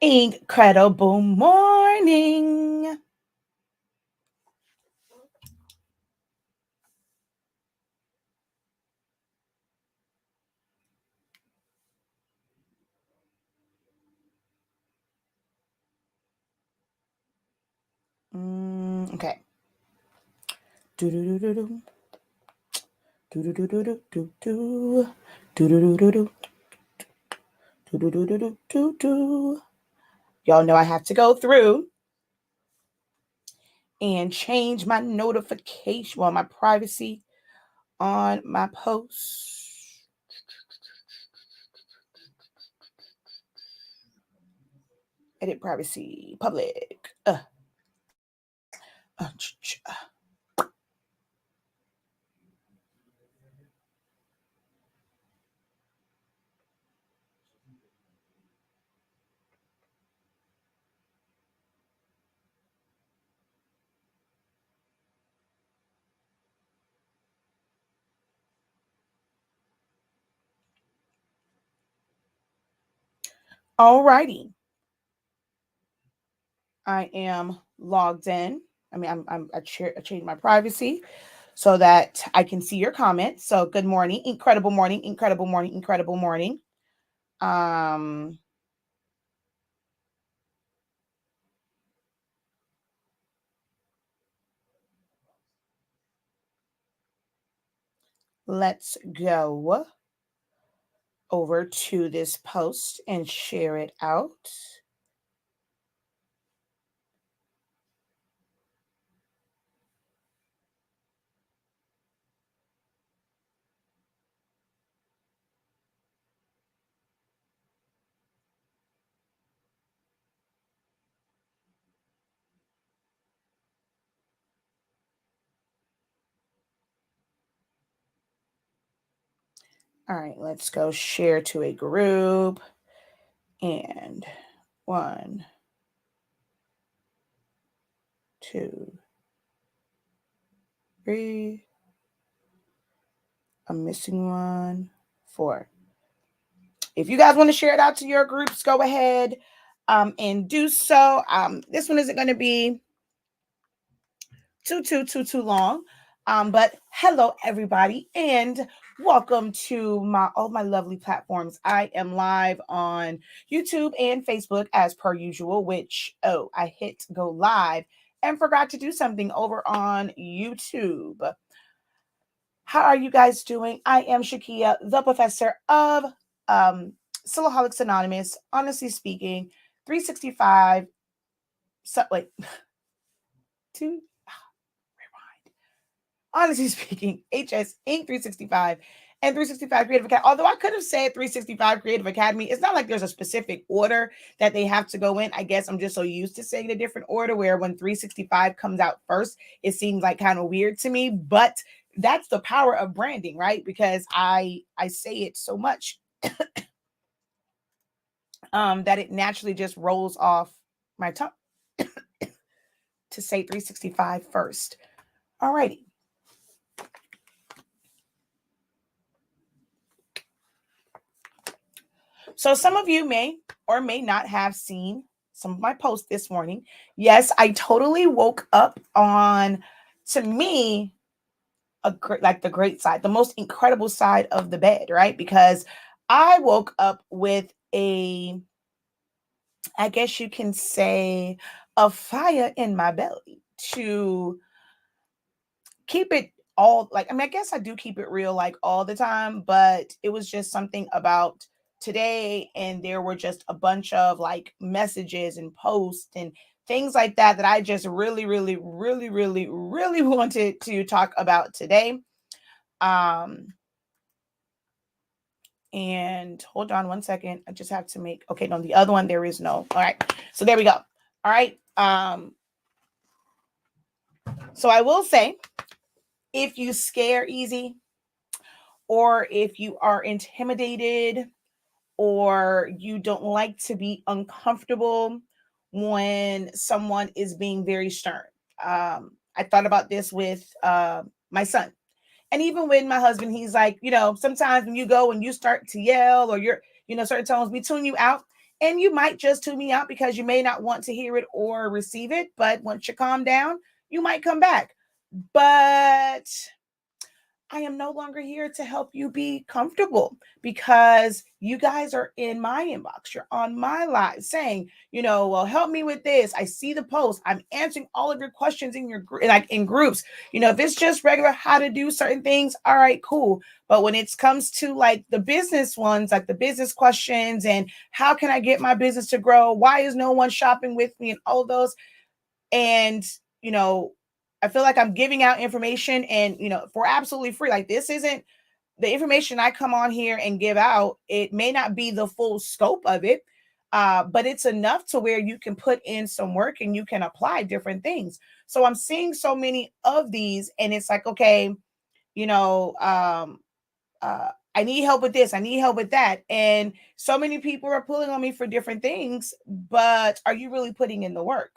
Incredible morning. Okay. Do-do-do-do-do. Do-do-do-do-do-do. Do-do-do-do-do. Do-do-do-do-do-do. Y'all know I have to go through and change my notification, my privacy on my posts. Edit privacy, public. Alrighty. I am logged in. I changed my privacy so that I can see your comments. So good morning, incredible morning, incredible morning, incredible morning. Um, let's go over to this post and share it out. All right, let's go share to a group. And 1, 2, 3. I'm missing 1, 4. If you guys want to share it out to your groups, go ahead and do so. This one isn't going to be too long. But hello everybody and welcome to all my lovely platforms. I am live on YouTube and Facebook as per usual, which I hit go live and forgot to do something over on YouTube. How are you guys doing? I am Shakia, the professor of Soloholics Anonymous. Honestly speaking, 365. So wait, two. Honestly speaking, HS Inc. 365 and 365 Creative Academy. Although I could have said 365 Creative Academy, it's not like there's a specific order that they have to go in. I guess I'm just so used to saying a different order where when 365 comes out first, it seems like kind of weird to me. But that's the power of branding, right? Because I say it so much that it naturally just rolls off my tongue to say 365 first. Alrighty. So some of you may or may not have seen some of my posts this morning. Yes, I totally woke up on, to me, like the great side, the most incredible side of the bed, right? Because I woke up with I guess you can say, a fire in my belly to keep it all, like, I guess I do keep it real like all the time, but it was just something about today, and there were just a bunch of like messages and posts and things like that I just really wanted to talk about today. And hold on one second, I just have to make, okay, no, the other one there is no. All right, so there we go. All right, so I will say, if you scare easy, or if you are intimidated, or you don't like to be uncomfortable when someone is being very stern. I thought about this with my son. And even when my husband, he's like, sometimes when you go and you start to yell, or certain tones, we tune you out. And you might just tune me out because you may not want to hear it or receive it. But once you calm down, you might come back. But I am no longer here to help you be comfortable because you guys are in my inbox. You're on my live saying, well, help me with this. I see the post. I'm answering all of your questions in your like in groups. If it's just regular how to do certain things, all right, cool. But when it comes to like the business ones, like the business questions and how can I get my business to grow? Why is no one shopping with me? And all those. And, I feel like I'm giving out information and, for absolutely free. Like this isn't the information I come on here and give out. It may not be the full scope of it, but it's enough to where you can put in some work and you can apply different things. So I'm seeing so many of these and it's like, okay, I need help with this. I need help with that. And so many people are pulling on me for different things, but are you really putting in the work?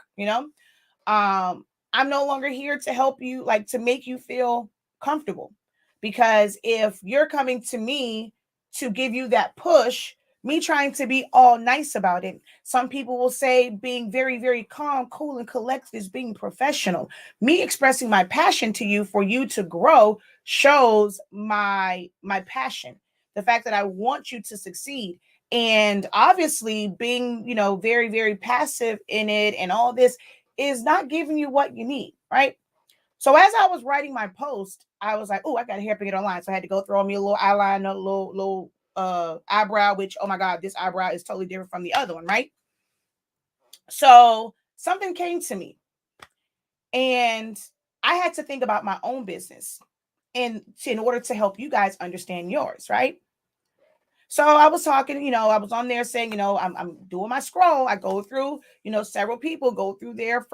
I'm no longer here to help you, like to make you feel comfortable. Because if you're coming to me to give you that push, me trying to be all nice about it, some people will say being very, very calm, cool, and collected is being professional. Me expressing my passion to you for you to grow shows my passion, the fact that I want you to succeed. And obviously being, very, very passive in it and all this is not giving you what you need, right? So as I was writing my post, I was like, oh, I got to hairpin it online. So I had to go throw me a little eyeliner, little eyebrow, which, oh my God, this eyebrow is totally different from the other one, right? So something came to me and I had to think about my own business and in order to help you guys understand yours, right? So I was talking, I was on there saying, I'm doing my scroll. I go through, several people go through their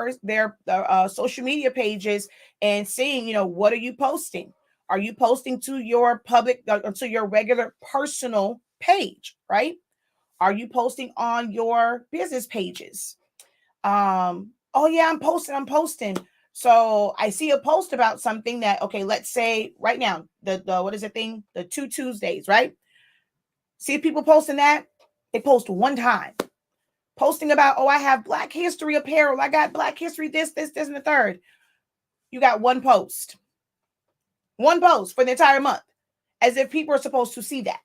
social media pages and seeing, what are you posting? Are you posting to your public, to your regular personal page, right? Are you posting on your business pages? Oh yeah, I'm posting. So I see a post about something that, okay, let's say right now, the what is the thing? The 2 Tuesdays, right? See people posting that? They post one time. Posting about, oh, I have Black History apparel. I got Black History this, and the third. You got one post. One post for the entire month. As if people are supposed to see that.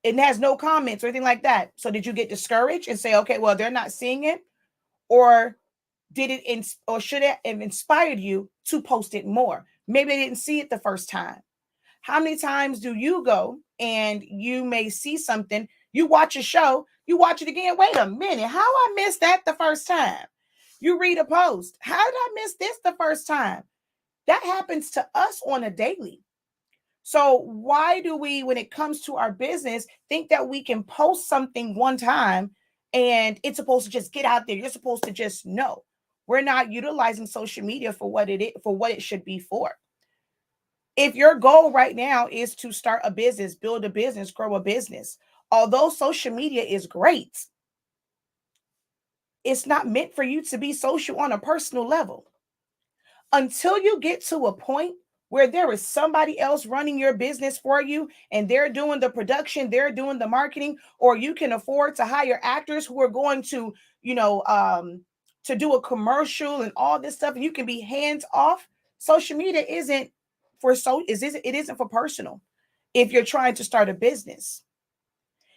It has no comments or anything like that. So did you get discouraged and say, okay, well, they're not seeing it? Or should it have inspired you to post it more? Maybe they didn't see it the first time. How many times do you go and you may see something, you watch a show, you watch it again, wait a minute, how I missed that the first time? You read a post, how did I miss this the first time? That happens to us on a daily. So why do we, when it comes to our business, think that we can post something one time and it's supposed to just get out there? You're supposed to just know. We're not utilizing social media for what it should be for. If your goal right now is to start a business, build a business, grow a business, although social media is great, it's not meant for you to be social on a personal level. Until you get to a point where there is somebody else running your business for you and they're doing the production, they're doing the marketing, or you can afford to hire actors who are going to, to do a commercial and all this stuff, and you can be hands off. Social media isn't it isn't for personal. If you're trying to start a business,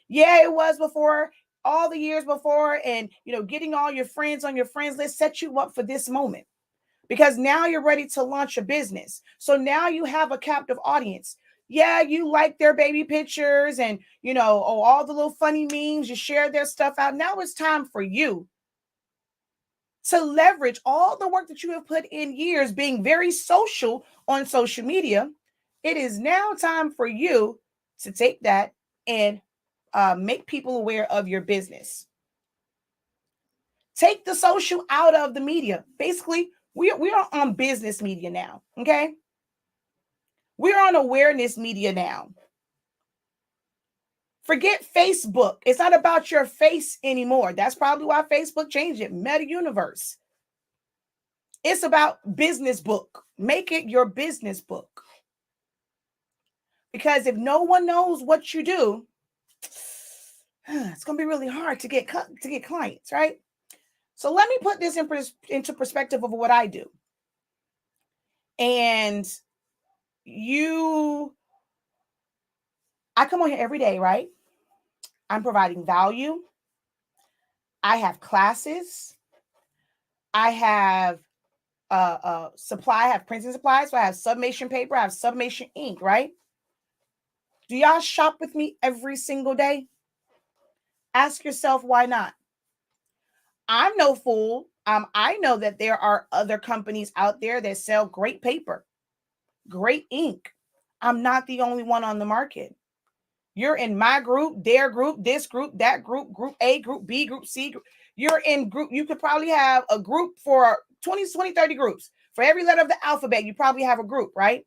yeah, it was before, all the years before, and getting all your friends on your friends list set you up for this moment because now you're ready to launch a business. So now you have a captive audience. Yeah, you like their baby pictures and, all the little funny memes, you share their stuff out. Now it's time for you to leverage all the work that you have put in years being very social on social media. It is now time for you to take that and make people aware of your business. Take the social out of the media. Basically, we are on business media now, okay? We're on awareness media now. Forget Facebook. It's not about your face anymore. That's probably why Facebook changed it. Meta Universe. It's about business book. Make it your business book. Because if no one knows what you do, it's going to be really hard to get clients, right? So let me put this into perspective of what I do. And I come on here every day, right? I'm providing value. I have classes. I have supply. I have printing supplies. So I have sublimation paper. I have sublimation ink, right? Do y'all shop with me every single day? Ask yourself why not. I'm no fool. I know that there are other companies out there that sell great paper, great ink. I'm not the only one on the market. You're in my group, their group, this group, that group, group A, group B, group C. You're in group. You could probably have a group for 20, 30 groups. For every letter of the alphabet, you probably have a group, right?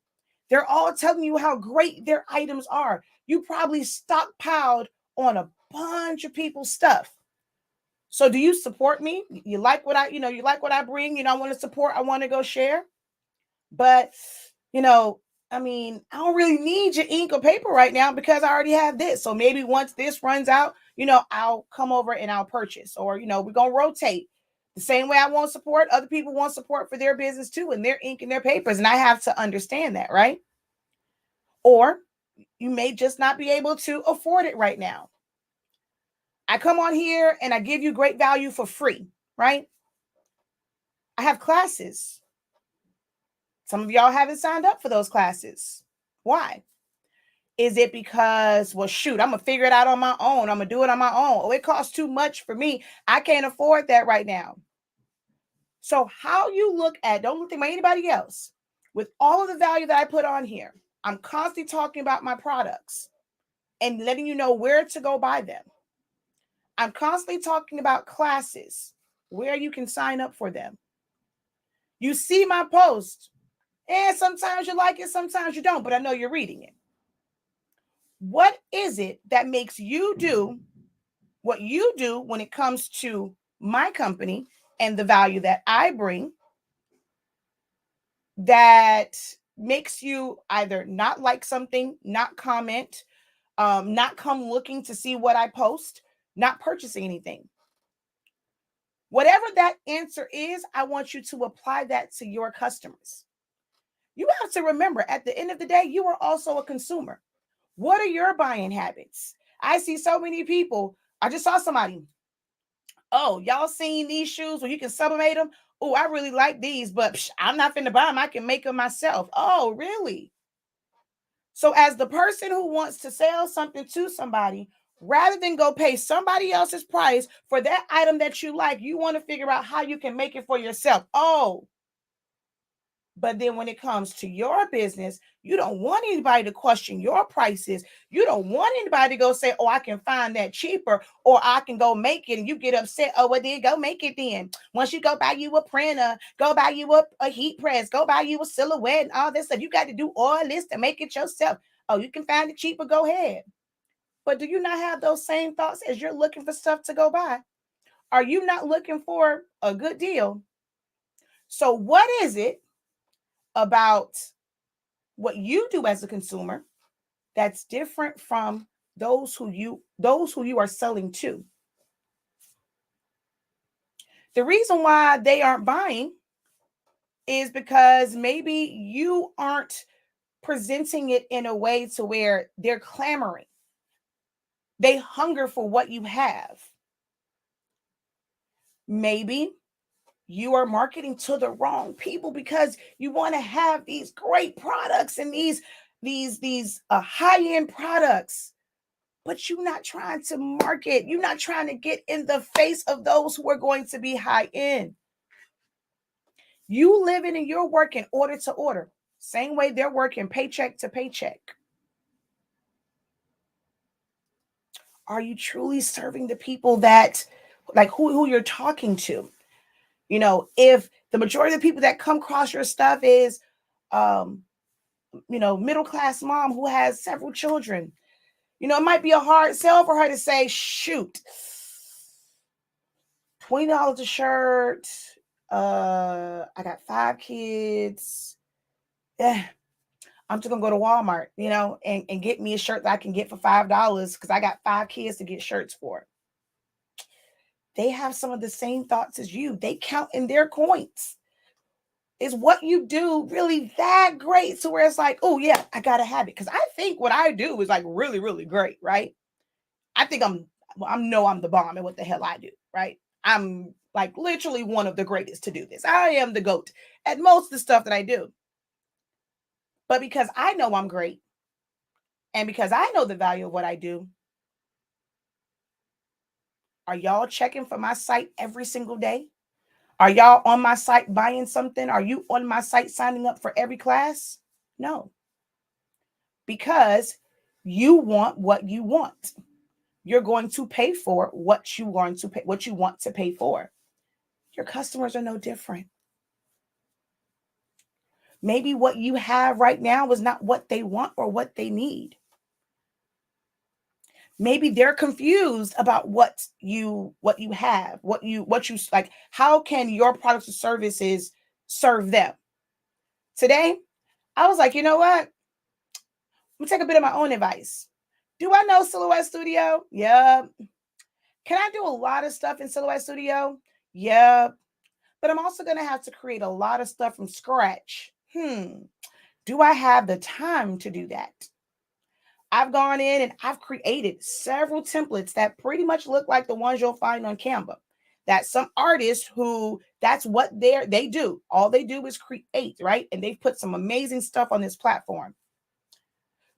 They're all telling you how great their items are. You probably stockpiled on a bunch of people's stuff. So do you support me? You like what you like what I bring? I want to support. I want to go share. But, I don't really need your ink or paper right now because I already have this. So maybe once this runs out, I'll come over and I'll purchase. Or, we're going to rotate. The same way I want support, other people want support for their business too, and their ink and their papers. And I have to understand that, right? Or you may just not be able to afford it right now. I come on here and I give you great value for free, right? I have classes. Some of y'all haven't signed up for those classes. Why? Is it because, well, shoot, I'm going to figure it out on my own. I'm going to do it on my own. Oh, it costs too much for me. I can't afford that right now. So how you look at, don't think about anybody else. With all of the value that I put on here, I'm constantly talking about my products and letting you know where to go buy them. I'm constantly talking about classes, where you can sign up for them. You see my post, and sometimes you like it, sometimes you don't, but I know you're reading it. What is it that makes you do what you do when it comes to my company and the value that I bring that makes you either not like something, not comment, not come looking to see what I post, not purchasing anything? Whatever that answer is, I want you to apply that to your customers. You have to remember, at the end of the day, you are also a consumer. What are your buying habits? I see so many people. I just saw somebody. Oh, y'all seen these shoes where you can sublimate them? Oh, I really like these, but I'm not finna buy them. I can make them myself. Oh, really? So as the person who wants to sell something to somebody, rather than go pay somebody else's price for that item that you like, you want to figure out how you can make it for yourself. Oh, but then when it comes to your business, you don't want anybody to question your prices. You don't want anybody to go say, oh, I can find that cheaper, or I can go make it, and you get upset. Oh, well, then go make it then. Once you go buy you a printer, go buy you a heat press, go buy you a silhouette and all this stuff. You got to do all this to make it yourself. Oh, you can find it cheaper, go ahead. But do you not have those same thoughts as you're looking for stuff to go buy? Are you not looking for a good deal? So what is it about what you do as a consumer that's different from those who you are selling to? The reason why they aren't buying is because maybe you aren't presenting it in a way to where they're clamoring. They hunger for what you have. Maybe you are marketing to the wrong people because you want to have these great products and these high-end products, but you're not trying to market. You're not trying to get in the face of those who are going to be high-end. You living and you're working order to order, same way they're working paycheck to paycheck. Are you truly serving the people that, like, who you're talking to? If the majority of the people that come across your stuff is, middle-class mom who has several children, it might be a hard sell for her to say, shoot, $20 a shirt. I got 5 kids. I'm just gonna go to Walmart, and get me a shirt that I can get for $5 because I got 5 kids to get shirts for. They have some of the same thoughts as you. They count in their coins. Is what you do really that great? So where it's like, oh yeah, I gotta have it. Because I think what I do is like really, really great, right? I think I'm the bomb at what the hell I do, right? I'm like literally one of the greatest to do this. I am the GOAT at most of the stuff that I do. But because I know I'm great, and because I know the value of what I do, are y'all checking for my site every single day? Are y'all on my site buying something? Are you on my site signing up for every class? No, because you want what you want. You're going to pay for what you want to pay for. Your customers are no different. Maybe what you have right now is not what they want or what they need. Maybe they're confused about what you have, what you like. How can your products or services serve them? Today, I was like, you know what? I'm gonna take a bit of my own advice. Do I know Silhouette Studio? Yeah. Can I do a lot of stuff in Silhouette Studio? Yeah. But I'm also gonna have to create a lot of stuff from scratch. Do I have the time to do that? I've gone in and I've created several templates that pretty much look like the ones you'll find on Canva. That some artists who that's what they do. All they do is create, right? And they've put some amazing stuff on this platform.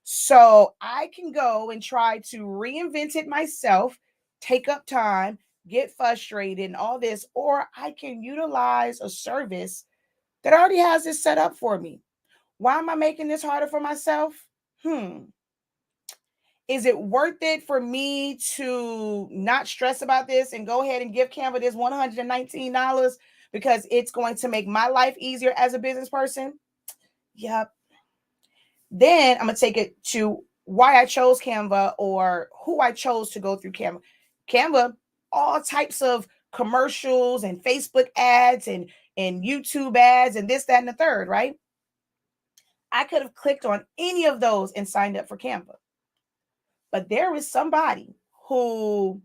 So I can go and try to reinvent it myself, take up time, get frustrated and all this, or I can utilize a service that already has this set up for me. Why am I making this harder for myself? Is it worth it for me to not stress about this and go ahead and give Canva this $119 because it's going to make my life easier as a business person? Yep. Then I'm going to take it to why I chose Canva or who I chose to go through Canva. Canva, all types of commercials and Facebook ads and YouTube ads and this, that, and the third, right? I could have clicked on any of those and signed up for Canva. But there is somebody who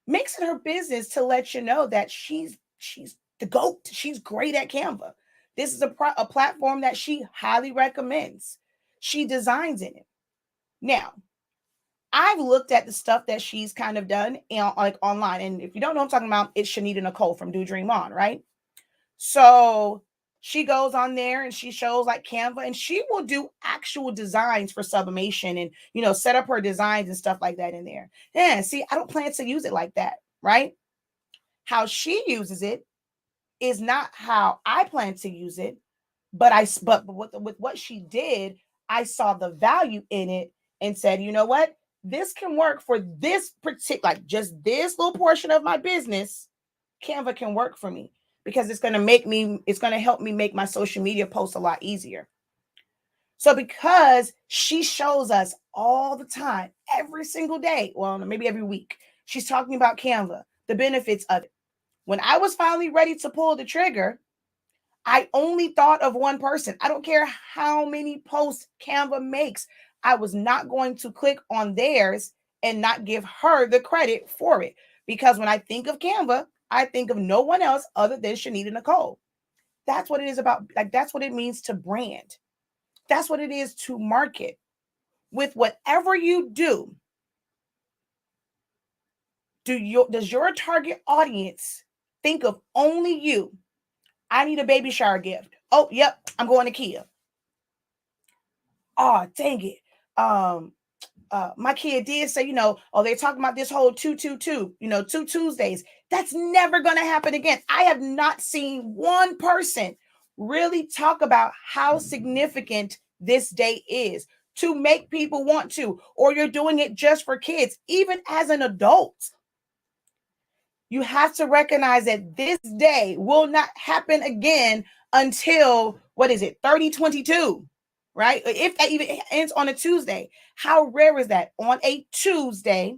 makes it her business to let you know that she's the GOAT. She's great at Canva. This is a platform that she highly recommends. She designs in it. Now, I've looked at the stuff that she's kind of done like online. And if you don't know what I'm talking about, it's Shanita Nicole from Do Dream On, right? So she goes on there and she shows like Canva and she will do actual designs for sublimation and, set up her designs and stuff like that in there. Yeah, see, I don't plan to use it like that, right? How she uses it is not how I plan to use it, but with what she did, I saw the value in it and said, you know what? This can work for this particular, like just this little portion of my business. Canva can work for me because it's going to help me make my social media posts a lot easier. So because she shows us all the time, every single day, well, maybe every week, she's talking about Canva, the benefits of it. When I was finally ready to pull the trigger, I only thought of one person. I don't care how many posts Canva makes. I was not going to click on theirs and not give her the credit for it. Because when I think of Canva, I think of no one else other than Shanita Nicole. That's what it is about. Like, that's what it means to brand. That's what it is to market. With whatever you do, does your target audience think of only you? I need a baby shower gift. Oh, yep, I'm going to Kia. Oh, dang it. My kid did say, they're talking about this whole 222, 2 Tuesdays. That's never going to happen again. I have not seen one person really talk about how significant this day is to make people want to, or you're doing it just for kids, even as an adult. You have to recognize that this day will not happen again until, 3022, right? If that even ends on a Tuesday. How rare is that? On a Tuesday,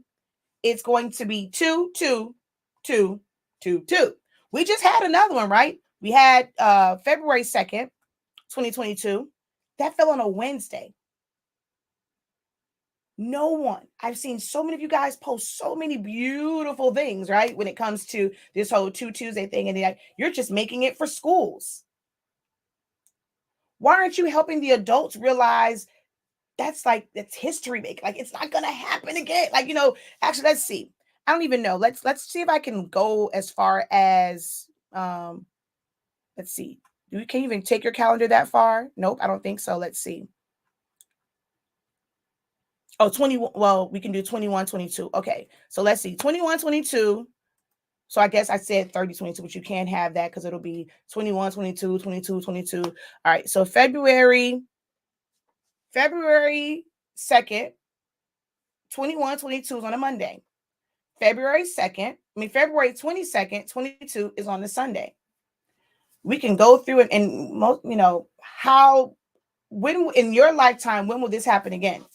it's going to be 22222. We just had another one, right? We had February 2nd, 2022. That fell on a Wednesday. No one. I've seen so many of you guys post so many beautiful things, right? When it comes to this whole 2 Tuesday thing, and you're just making it for schools. Why aren't you helping the adults realize that's history making? Like, it's not gonna happen again. Like, actually, let's see. I don't even know. Let's see if I can go as far as let's see. Can you even take your calendar that far? Nope, I don't think so. Let's see. Oh, 20. Well, we can do 21, 22. Okay. So let's see. 21, 22. So I guess I said 30, 22, but you can't have that because it'll be 21, 22, 22, 22. All right. So February 2nd, 21, 22 is on a Monday. February 22nd, 22 is on the Sunday. We can go through it and when in your lifetime, when will this happen again?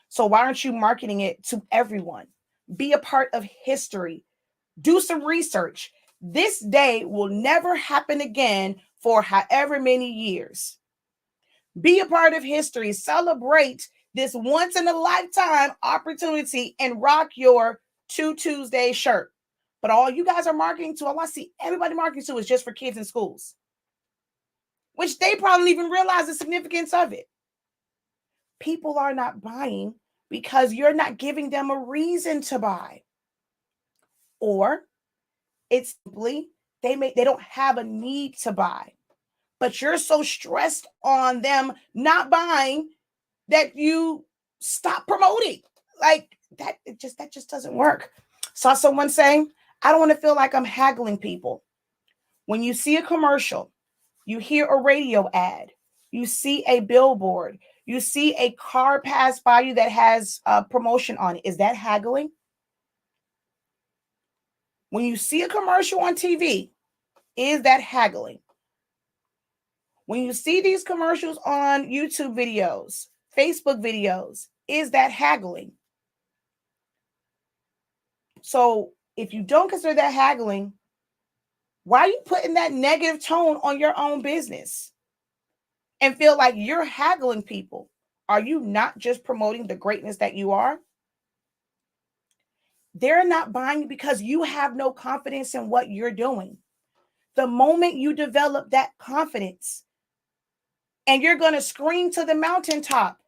So why aren't you marketing it to everyone? Be a part of history. Do some research. This day will never happen again for however many years. Be a part of history. Celebrate this once in a lifetime opportunity and rock your 2 Tuesday shirt. But all you guys are marketing to, all I see everybody marketing to is just for kids in schools, which they probably even realize the significance of it. People are not buying because you're not giving them a reason to buy. Or it's simply they don't have a need to buy. But you're so stressed on them not buying that you stop promoting. Like that just doesn't work. Saw someone saying, I don't want to feel like I'm haggling people. When you see a commercial, you hear a radio ad, you see a billboard, you see a car pass by you that has a promotion on it. Is that haggling? When you see a commercial on TV, is that haggling? When you see these commercials on YouTube videos, Facebook videos, is that haggling? So if you don't consider that haggling, why are you putting that negative tone on your own business and feel like you're haggling people? Are you not just promoting the greatness that you are? They're not buying because you have no confidence in what you're doing. The moment you develop that confidence and you're going to scream to the mountaintop,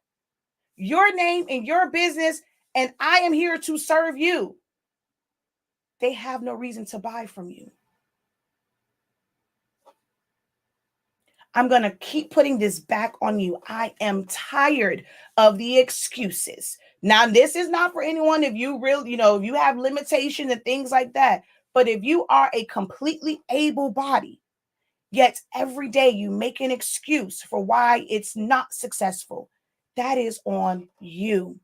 your name and your business, and I am here to serve you, they have no reason to buy from you. I'm going to keep putting this back on you. I am tired of the excuses. Now, this is not for anyone if you really, if you have limitations and things like that. But if you are a completely able body, yet every day you make an excuse for why it's not successful, that is on you.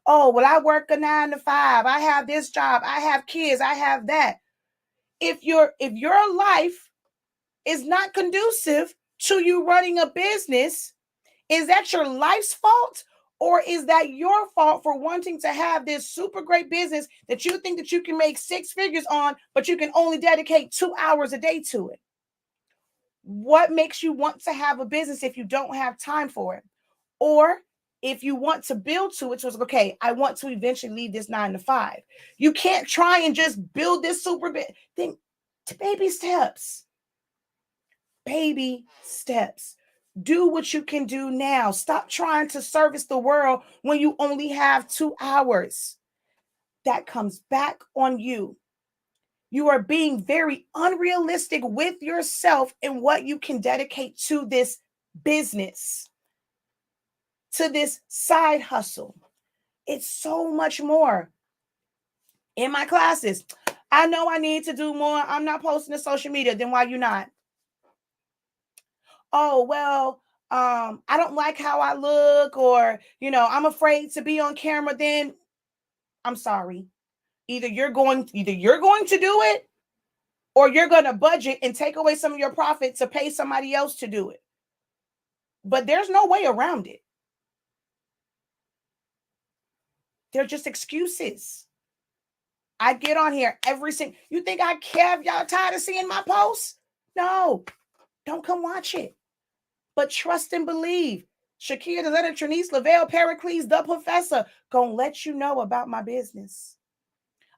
Oh, well, I work a 9 to 5. I have this job. I have kids. I have that. If your life is not conducive to you running a business, is that your life's fault? Or is that your fault for wanting to have this super great business that you think that you can make 6 figures on, but you can only dedicate 2 hours a day to it? What makes you want to have a business if you don't have time for it? Or if you want to build to it, so it's okay, I want to eventually leave this 9 to 5. You can't try and just build this super big thing. Baby steps. Baby steps. Do what you can do now. Stop trying to service the world when you only have 2 hours. That comes back on you. You are being very unrealistic with yourself and what you can dedicate to this business, to this side hustle. It's so much more. In my classes, I know I need to do more. I'm not posting to social media. Then why you not? Oh, well, I don't like how I look, or, I'm afraid to be on camera. Then I'm sorry. Either you're going to do it, or you're going to budget and take away some of your profit to pay somebody else to do it. But there's no way around it. They're just excuses. I get on here every single. You think I care if y'all tired of seeing my posts? No, don't come watch it. But trust and believe. Shakira, Delanna, Trinice, Lavelle, Pericles, the professor, gonna let you know about my business.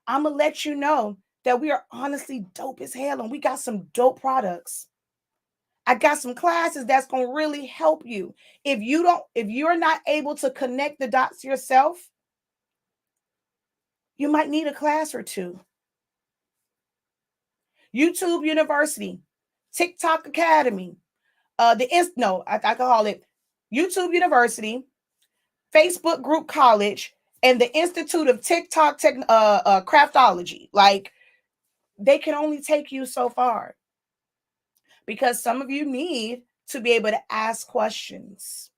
I'm gonna let you know that we are honestly dope as hell and we got some dope products. I got some classes that's gonna really help you. If you're not able to connect the dots yourself, you might need a class or two. YouTube University, TikTok Academy, I call it YouTube University, Facebook Group College, and the Institute of TikTok Craftology. Like, they can only take you so far because some of you need to be able to ask questions.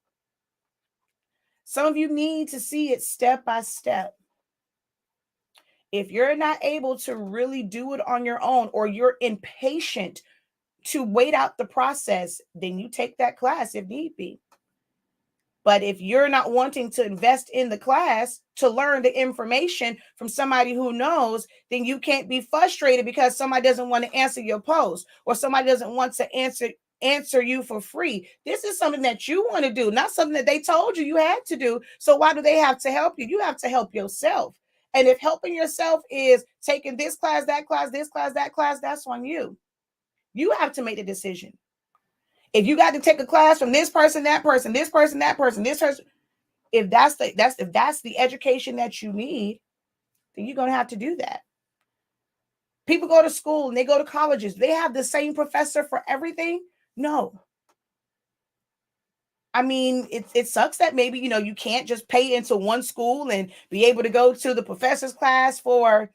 Some of you need to see it step by step. If you're not able to really do it on your own, or you're impatient to wait out the process, then you take that class if need be. But if you're not wanting to invest in the class to learn the information from somebody who knows, then you can't be frustrated because somebody doesn't want to answer your post, or somebody doesn't want to answer you for free. This is something that you want to do, not something that they told you had to do. So why do they have to help you? You have to help yourself. And if helping yourself is taking this class, that class, this class, that class, that's on you. You have to make the decision. If you got to take a class from this person, that person, this person, that person, this person, if that's the education that you need, then you're going to have to do that. People go to school and they go to colleges. They have the same professor for everything? No. I mean, it sucks that maybe, you can't just pay into one school and be able to go to the professor's class for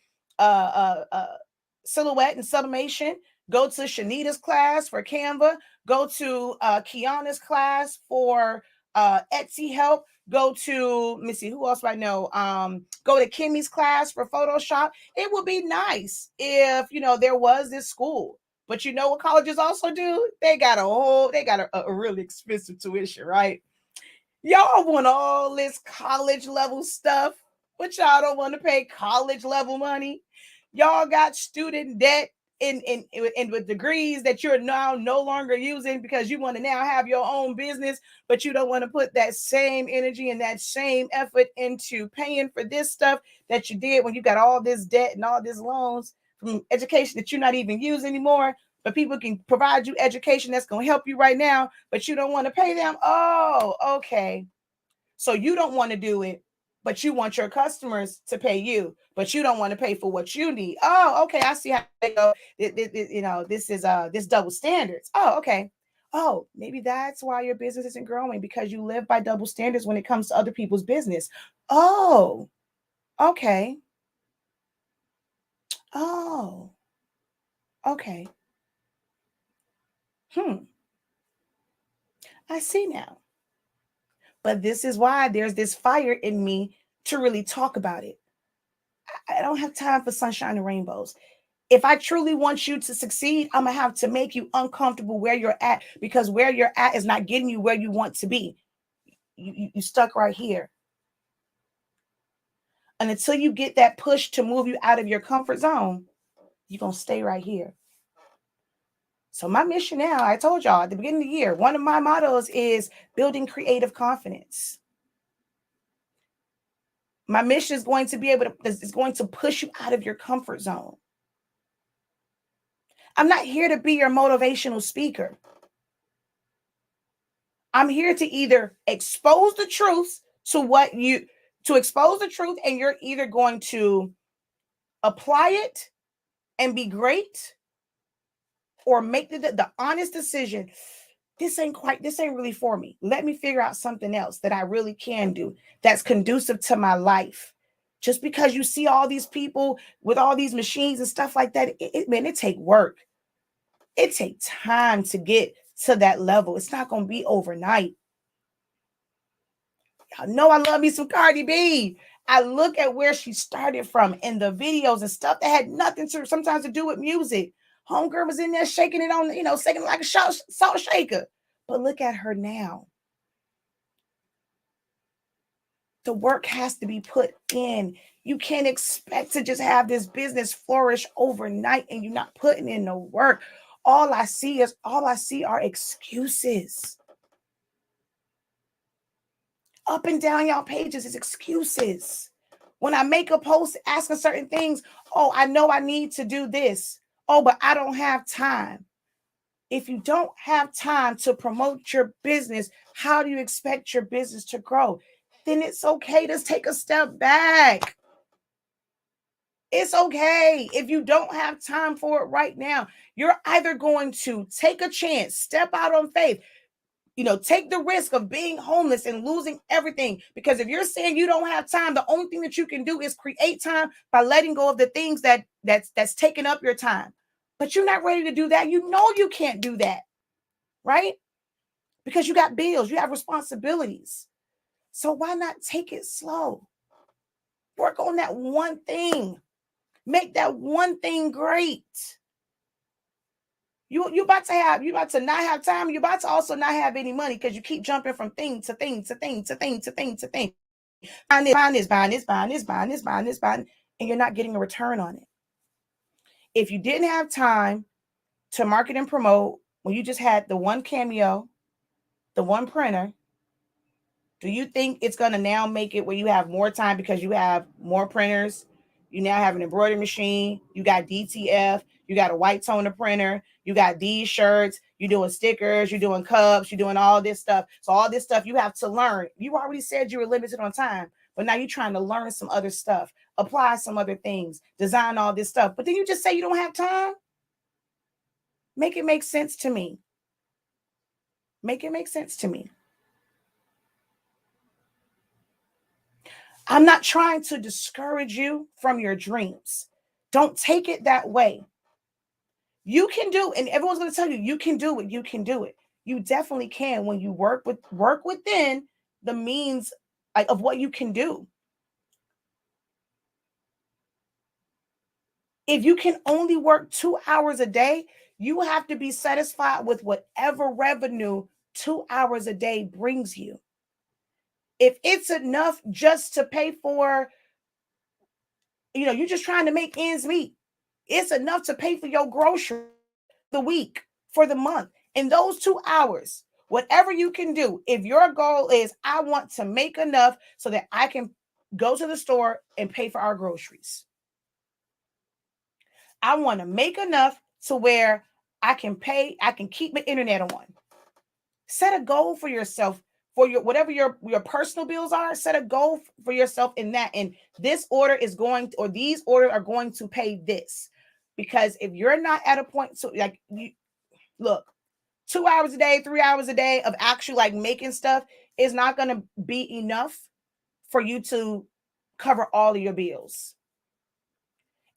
silhouette and sublimation, go to Shanita's class for Canva, go to Kiana's class for Etsy help, go to, let me see, who else do I know? Go to Kimmy's class for Photoshop. It would be nice if, there was this school. But you know what colleges also do? They got a really expensive tuition, right? Y'all want all this college level stuff, but y'all don't want to pay college level money. Y'all got student debt in with degrees that you're now no longer using because you want to now have your own business, but you don't want to put that same energy and that same effort into paying for this stuff that you did when you got all this debt and all these loans from education that you're not even using anymore. But people can provide you education that's going to help you right now, but you don't want to pay them. Oh, okay. So you don't want to do it, but you want your customers to pay you, but you don't want to pay for what you need. Oh, okay. I see how they go. This is this double standards. Oh, okay. Oh, maybe that's why your business isn't growing, because you live by double standards when it comes to other people's business. Oh, okay. Oh, okay. I see now. But this is why there's this fire in me to really talk about it. I don't have time for sunshine and rainbows. If I truly want you to succeed, I'm going to have to make you uncomfortable where you're at, because where you're at is not getting you where you want to be. You stuck right here. And until you get that push to move you out of your comfort zone, you're going to stay right here. So my mission now, I told y'all at the beginning of the year, one of my mottos is building creative confidence. My mission is going to push you out of your comfort zone. I'm not here to be your motivational speaker. I'm here to either expose the truth expose the truth, and you're either going to apply it and be great, or make the honest decision. This ain't really for me. Let me figure out something else that I really can do that's conducive to my life. Just because you see all these people with all these machines and stuff like that, it take work. It takes time to get to that level. It's not going to be overnight. I know I love me some Cardi B. I look at where she started from in the videos and stuff that had nothing to sometimes to do with music. Homegirl was in there shaking it on, shaking it like a salt shaker. But look at her now. The work has to be put in. You can't expect to just have this business flourish overnight and you're not putting in the work. All I see are excuses. Up and down y'all pages is excuses. When I make a post asking certain things, oh, I know I need to do this. Oh, but I don't have time. If you don't have time to promote your business, how do you expect your business to grow? Then it's okay to take a step back. It's okay if you don't have time for it right now. You're either going to take a chance, step out on faith, take the risk of being homeless and losing everything. Because if you're saying you don't have time, the only thing that you can do is create time by letting go of the things that's taking up your time. But you're not ready to do that. You know you can't do that, right? Because you got bills, you have responsibilities. So why not take it slow? Work on that one thing. Make that one thing great. You about to not have time. You're about to also not have any money because you keep jumping from thing to thing to thing to thing to thing to thing. Buying this, and you're not getting a return on it. If you didn't have time to market and promote when you just had the one cameo, the one printer, do you think it's going to now make it where you have more time because you have more printers? You now have an embroidery machine. You got DTF. You got a white toner printer. You got these shirts. You're doing stickers. You're doing cups. You're doing all this stuff. So all this stuff you have to learn. You already said you were limited on time, but now you're trying to learn some other stuff, apply some other things, design all this stuff. But then you just say you don't have time? Make it make sense to me. Make it make sense to me. I'm not trying to discourage you from your dreams. Don't take it that way. You can do, and everyone's going to tell you, you can do it. You can do it. You definitely can when you work within the means of what you can do. If you can only work 2 hours a day, you have to be satisfied with whatever revenue 2 hours a day brings you. If it's enough just to pay for, you're just trying to make ends meet. It's enough to pay for your groceries the week, for the month. In those 2 hours, whatever you can do, if your goal is, I want to make enough so that I can go to the store and pay for our groceries. I want to make enough to where I can keep my internet on. Set a goal for yourself for your whatever your personal bills are. Set a goal for yourself in that. And this order is going to, or these orders are going to pay this. Because if you're not at a point to look, 2 hours a day, 3 hours a day of actually making stuff is not going to be enough for you to cover all of your bills.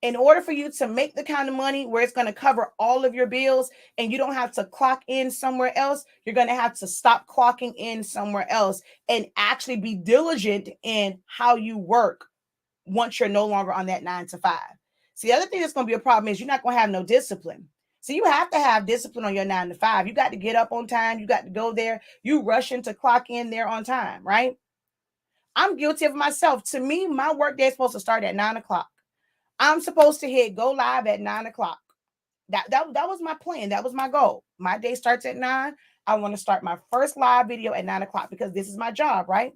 In order for you to make the kind of money where it's going to cover all of your bills and you don't have to clock in somewhere else, you're going to have to stop clocking in somewhere else and actually be diligent in how you work once you're no longer on that 9 to 5. See, the other thing that's going to be a problem is you're not going to have no discipline. So you have to have discipline on your 9 to 5. You got to get up on time. You got to go there. You rushing to clock in there on time, right? I'm guilty of myself. To me, my work day is supposed to start at 9 o'clock. I'm supposed to hit go live at 9 o'clock. That was my plan. That was my goal. My day starts at 9. I want to start my first live video at 9 o'clock because this is my job, right?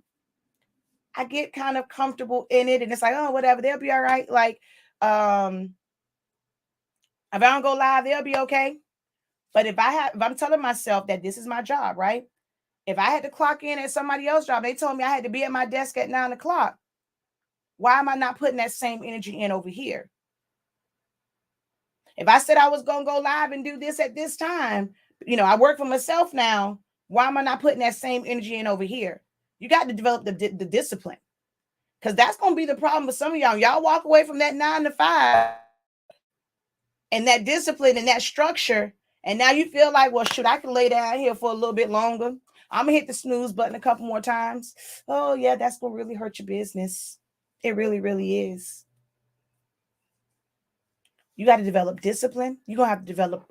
I get kind of comfortable in it and it's like, oh, whatever, they'll be all right. If I don't go live, they'll be okay. But if I'm telling myself that this is my job, right? If I had to clock in at somebody else's job, they told me I had to be at my desk at 9 o'clock. Why am I not putting that same energy in over here? If I said I was going to go live and do this at this time, I work for myself now. Why am I not putting that same energy in over here? You got to develop the discipline, because that's going to be the problem with some of y'all. Y'all walk away from that 9 to 5 and that discipline and that structure. And now you feel like, well, shoot, I can lay down here for a little bit longer. I'm going to hit the snooze button a couple more times. Oh, yeah, that's going to really hurt your business. It really, really is. You got to develop discipline. You're going to have to develop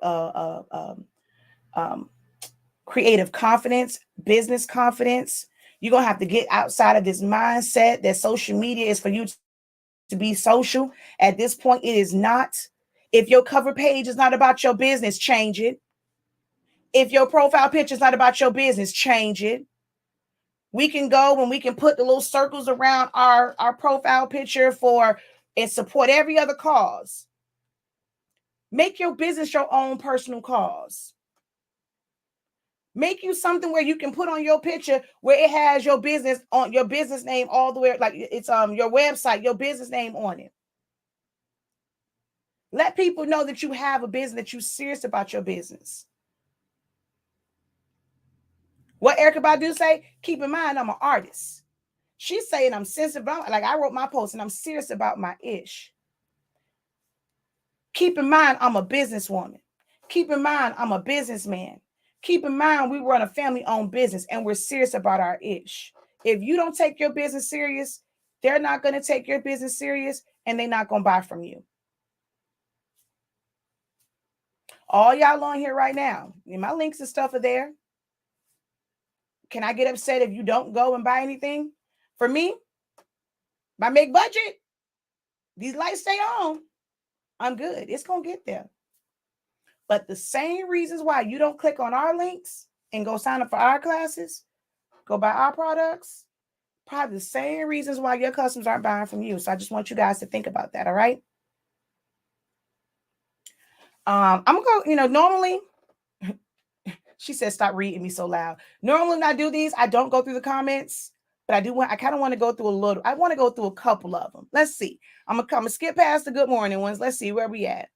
creative confidence, business confidence. You're going to have to get outside of this mindset that social media is for you to be social. At this point, it is not. If your cover page is not about your business, change it. If your profile picture is not about your business, change it. We can go and we can put the little circles around our profile picture for and support every other cause. Make your business your own personal cause. Make you something where you can put on your picture where it has your business on your business name all the way, like it's your website, your business name on it. Let people know that you have a business, that you're serious about your business. What Erykah Badu say? Keep in mind, I'm an artist. She's saying I'm sensitive. Like I wrote my post and I'm serious about my ish. Keep in mind, I'm a businesswoman. Keep in mind, I'm a businessman. Keep in mind, we run a family-owned business and we're serious about our ish. If you don't take your business serious, they're not going to take your business serious and they're not going to buy from you. All y'all on here right now, my links and stuff are there. Can I get upset if you don't go and buy anything? For me, my make budget, these lights stay on. I'm good. It's going to get there. But the same reasons why you don't click on our links and go sign up for our classes, go buy our products, probably the same reasons why your customers aren't buying from you. So I just want you guys to think about that. All right. I'm going to go, normally, she said, stop reading me so loud. Normally when I do these, I don't go through the comments, but I kind of want to go through I want to go through a couple of them. Let's see. I'm going to skip past the good morning ones. Let's see where we at.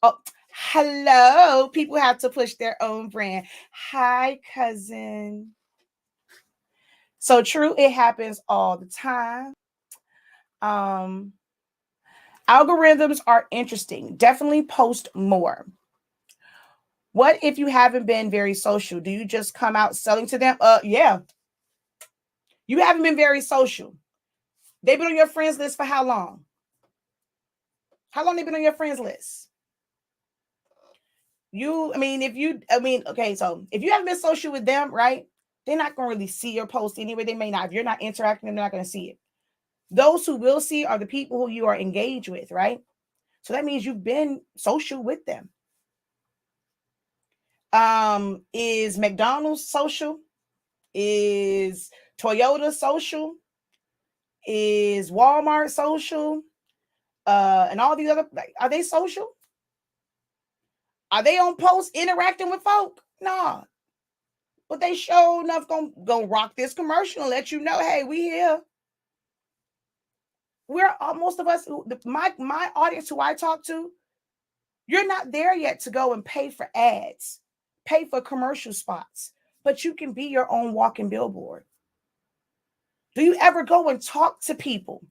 Oh, hello. People have to push their own brand. Hi, cousin. So true, it happens all the time. Algorithms are interesting. Definitely post more. What if you haven't been very social? Do you just come out selling to them? Yeah. You haven't been very social. They've been on your friends list for how long? How long they been on your friends list? Okay, so if you haven't been social with them, right? They're not going to really see your post anyway. They may not. If you're not interacting, they're not going to see it. Those who will see are the people who you are engaged with, right? So that means you've been social with them. Is McDonald's social? Is Toyota social? Is Walmart social? And all these other, are they social? Are they on posts interacting with folk? Nah. But they sure enough gonna rock this commercial and let you know, hey, we here. We're most of us, my audience who I talk to, you're not there yet to go and pay for ads, pay for commercial spots, but you can be your own walking billboard. Do you ever go and talk to people?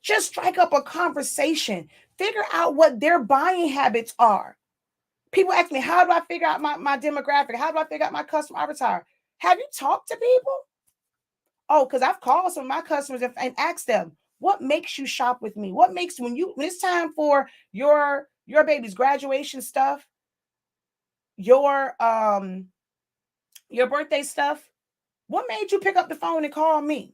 Just strike up a conversation. Figure out what their buying habits are. People ask me, how do I figure out my demographic? How do I figure out my customer avatar? Have you talked to people? Oh, because I've called some of my customers and asked them, what makes you shop with me? What makes when it's time for your baby's graduation stuff, your birthday stuff, what made you pick up the phone and call me?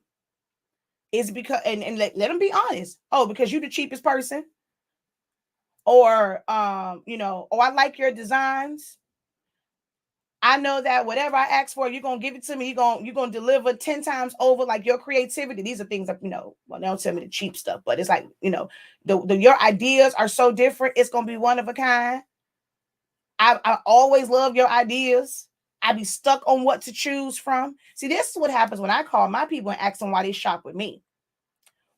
Is because and let them be honest. Oh, because you're the cheapest person. Or oh, I like your designs. I know that whatever I ask for, you're gonna give it to me. You're gonna deliver 10 times over, like your creativity. These are things that well, they don't tell me the cheap stuff, but it's like, your ideas are so different, it's gonna be one of a kind. I always love your ideas. I be stuck on what to choose from. See, this is what happens when I call my people and ask them why they shop with me.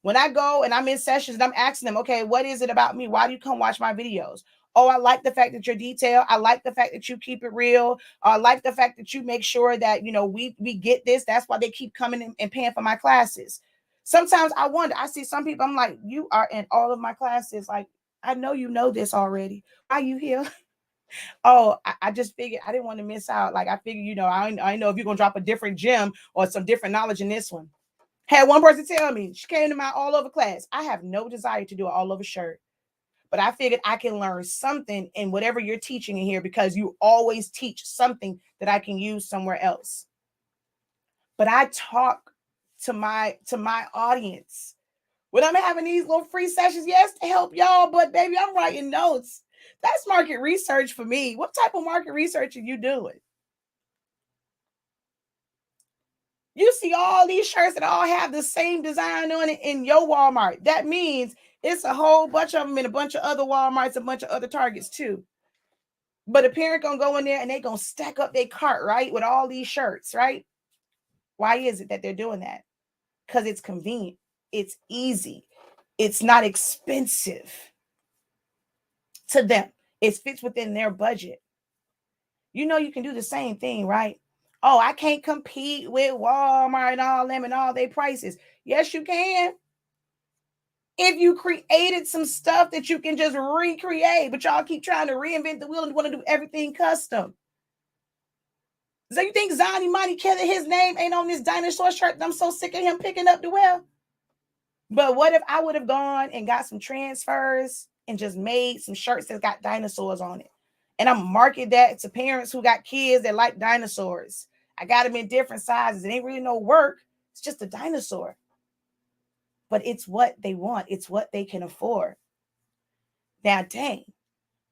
When I go and I'm in sessions and I'm asking them, okay, what is it about me? Why do you come watch my videos? Oh, I like the fact that you're detailed. I like the fact that you keep it real. I like the fact that you make sure that, we get this. That's why they keep coming and paying for my classes. Sometimes I wonder, I see some people, I'm like, you are in all of my classes. Like, I know you know this already. Why are you here? Oh, I just figured I didn't want to miss out. Like, I figured, I know if you're going to drop a different gem or some different knowledge in this one. Had one person tell me, she came to my all over class. I have no desire to do an all over shirt, but I figured I can learn something in whatever you're teaching in here, because you always teach something that I can use somewhere else. But I talk to my audience when I'm having these little free sessions. Yes, to help y'all, but baby, I'm writing notes. That's market research for me. What type of market research are you doing? You see all these shirts that all have the same design on it in your Walmart. That means it's a whole bunch of them in a bunch of other Walmarts, a bunch of other Targets too. But a parent gonna go in there and they gonna stack up their cart, right, with all these shirts, right? Why is it that they're doing that? Because it's convenient, it's easy, it's not expensive to them. It fits within their budget. You know, you can do the same thing, right? Oh, I can't compete with Walmart and all them and all their prices. Yes, you can. If you created some stuff that you can just recreate, but y'all keep trying to reinvent the wheel and want to do everything custom. So you think Zani Money Kelly, his name ain't on this dinosaur shirt? I'm so sick of him picking up the well. But what if I would have gone and got some transfers and just made some shirts that got dinosaurs on it? And I'm market that to parents who got kids that like dinosaurs. I got them in different sizes. It ain't really no work. It's just a dinosaur. But it's what they want. It's what they can afford. Now, dang,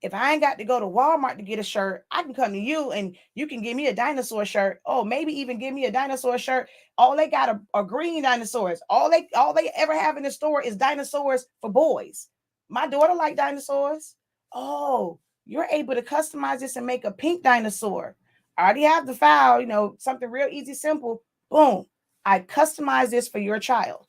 if I ain't got to go to Walmart to get a shirt, I can come to you and you can give me a dinosaur shirt. Oh, maybe even give me a dinosaur shirt. All they got are green dinosaurs. All they ever have in the store is dinosaurs for boys. My daughter like dinosaurs. Oh, you're able to customize this and make a pink dinosaur. I already have the file, something real easy, simple. Boom. I customize this for your child.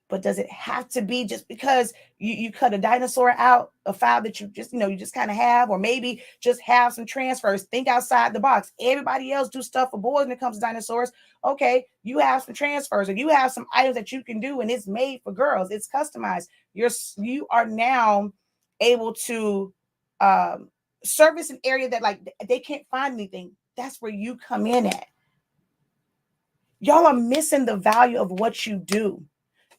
But does it have to be just because you cut a dinosaur out, a file that you just kind of have, or maybe just have some transfers? Think outside the box. Everybody else do stuff for boys when it comes to dinosaurs. Okay, you have some transfers, or you have some items that you can do, and it's made for girls. It's customized. You are now able to service an area that like they can't find anything. That's where you come in at. Y'all are missing the value of what you do.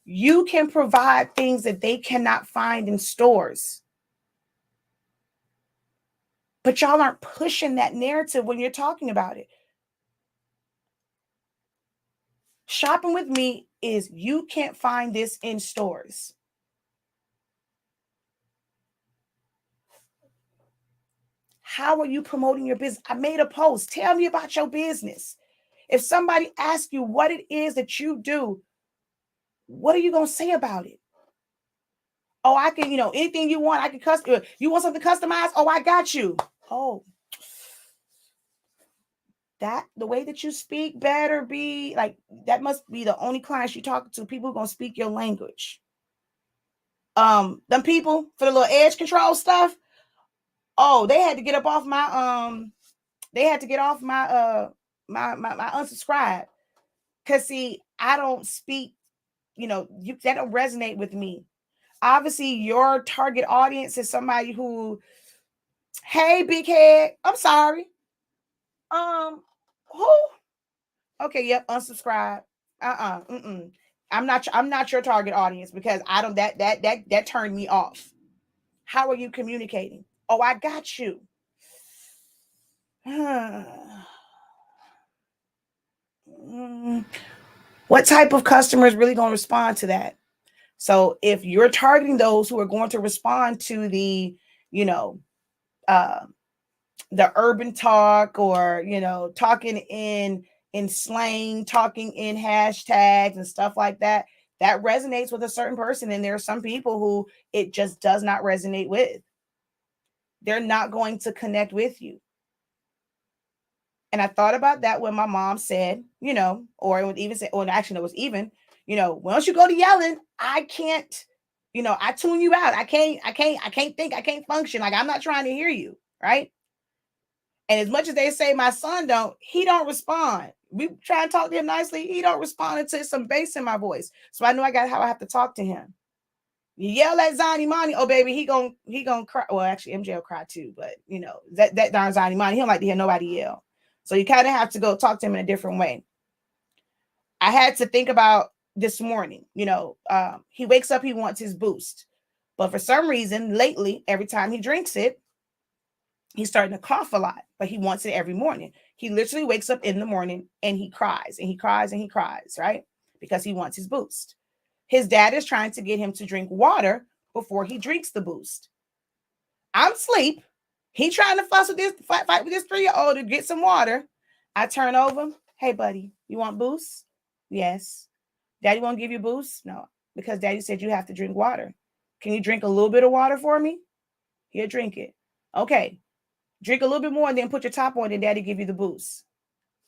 You can provide things that they cannot find in stores. But y'all aren't pushing that narrative when you're talking about it. Shopping with me is you can't find this in stores. How are you promoting your business? I made a post. Tell me about your business. If somebody asks you what it is that you do, what are you going to say about it? Oh, I can, anything you want, I can custom. You want something customized? Oh, I got you. Oh, that the way that you speak better be like, that must be the only clients you talking to, people who going to speak your language. Them people for the little edge control stuff. Oh, they had to get up off my, they had to get off my, my unsubscribe. Cause see, I don't speak, that don't resonate with me. Obviously, your target audience is somebody who, hey, big head, I'm sorry. Who? Okay, yep, unsubscribe. I'm not your target audience because I don't that turned me off. How are you communicating? Oh, I got you. What type of customer is really going to respond to that? So if you're targeting those who are going to respond to the, the urban talk, or talking in slang, talking in hashtags and stuff like that, that resonates with a certain person. And there are some people who it just does not resonate with. They're not going to connect with you. And I thought about that when my mom said, or it would even say, or actually it was even, once you go to yelling, I can't, I tune you out. I can't think, I can't function. Like, I'm not trying to hear you. Right. And as much as they say my son he don't respond. We try and talk to him nicely. He don't respond until some bass in my voice. So I know how I have to talk to him. You yell at Zani Mani, oh baby, he gonna cry. Well, actually, MJ will cry too, but that darn Zani Mani, he don't like to hear nobody yell. So you kind of have to go talk to him in a different way. I had to think about this morning. He wakes up, he wants his boost, but for some reason lately, every time he drinks it, he's starting to cough a lot, but he wants it every morning. He literally wakes up in the morning and he cries and he cries and he cries, right? Because he wants his boost. His dad is trying to get him to drink water before he drinks the boost. I'm asleep. He trying to fight with this 3-year-old to get some water. I turn over. Hey, buddy, you want boost? Yes. Daddy won't give you boost? No, because daddy said you have to drink water. Can you drink a little bit of water for me? Here, drink it. Okay. Drink a little bit more and then put your top on and daddy give you the boost.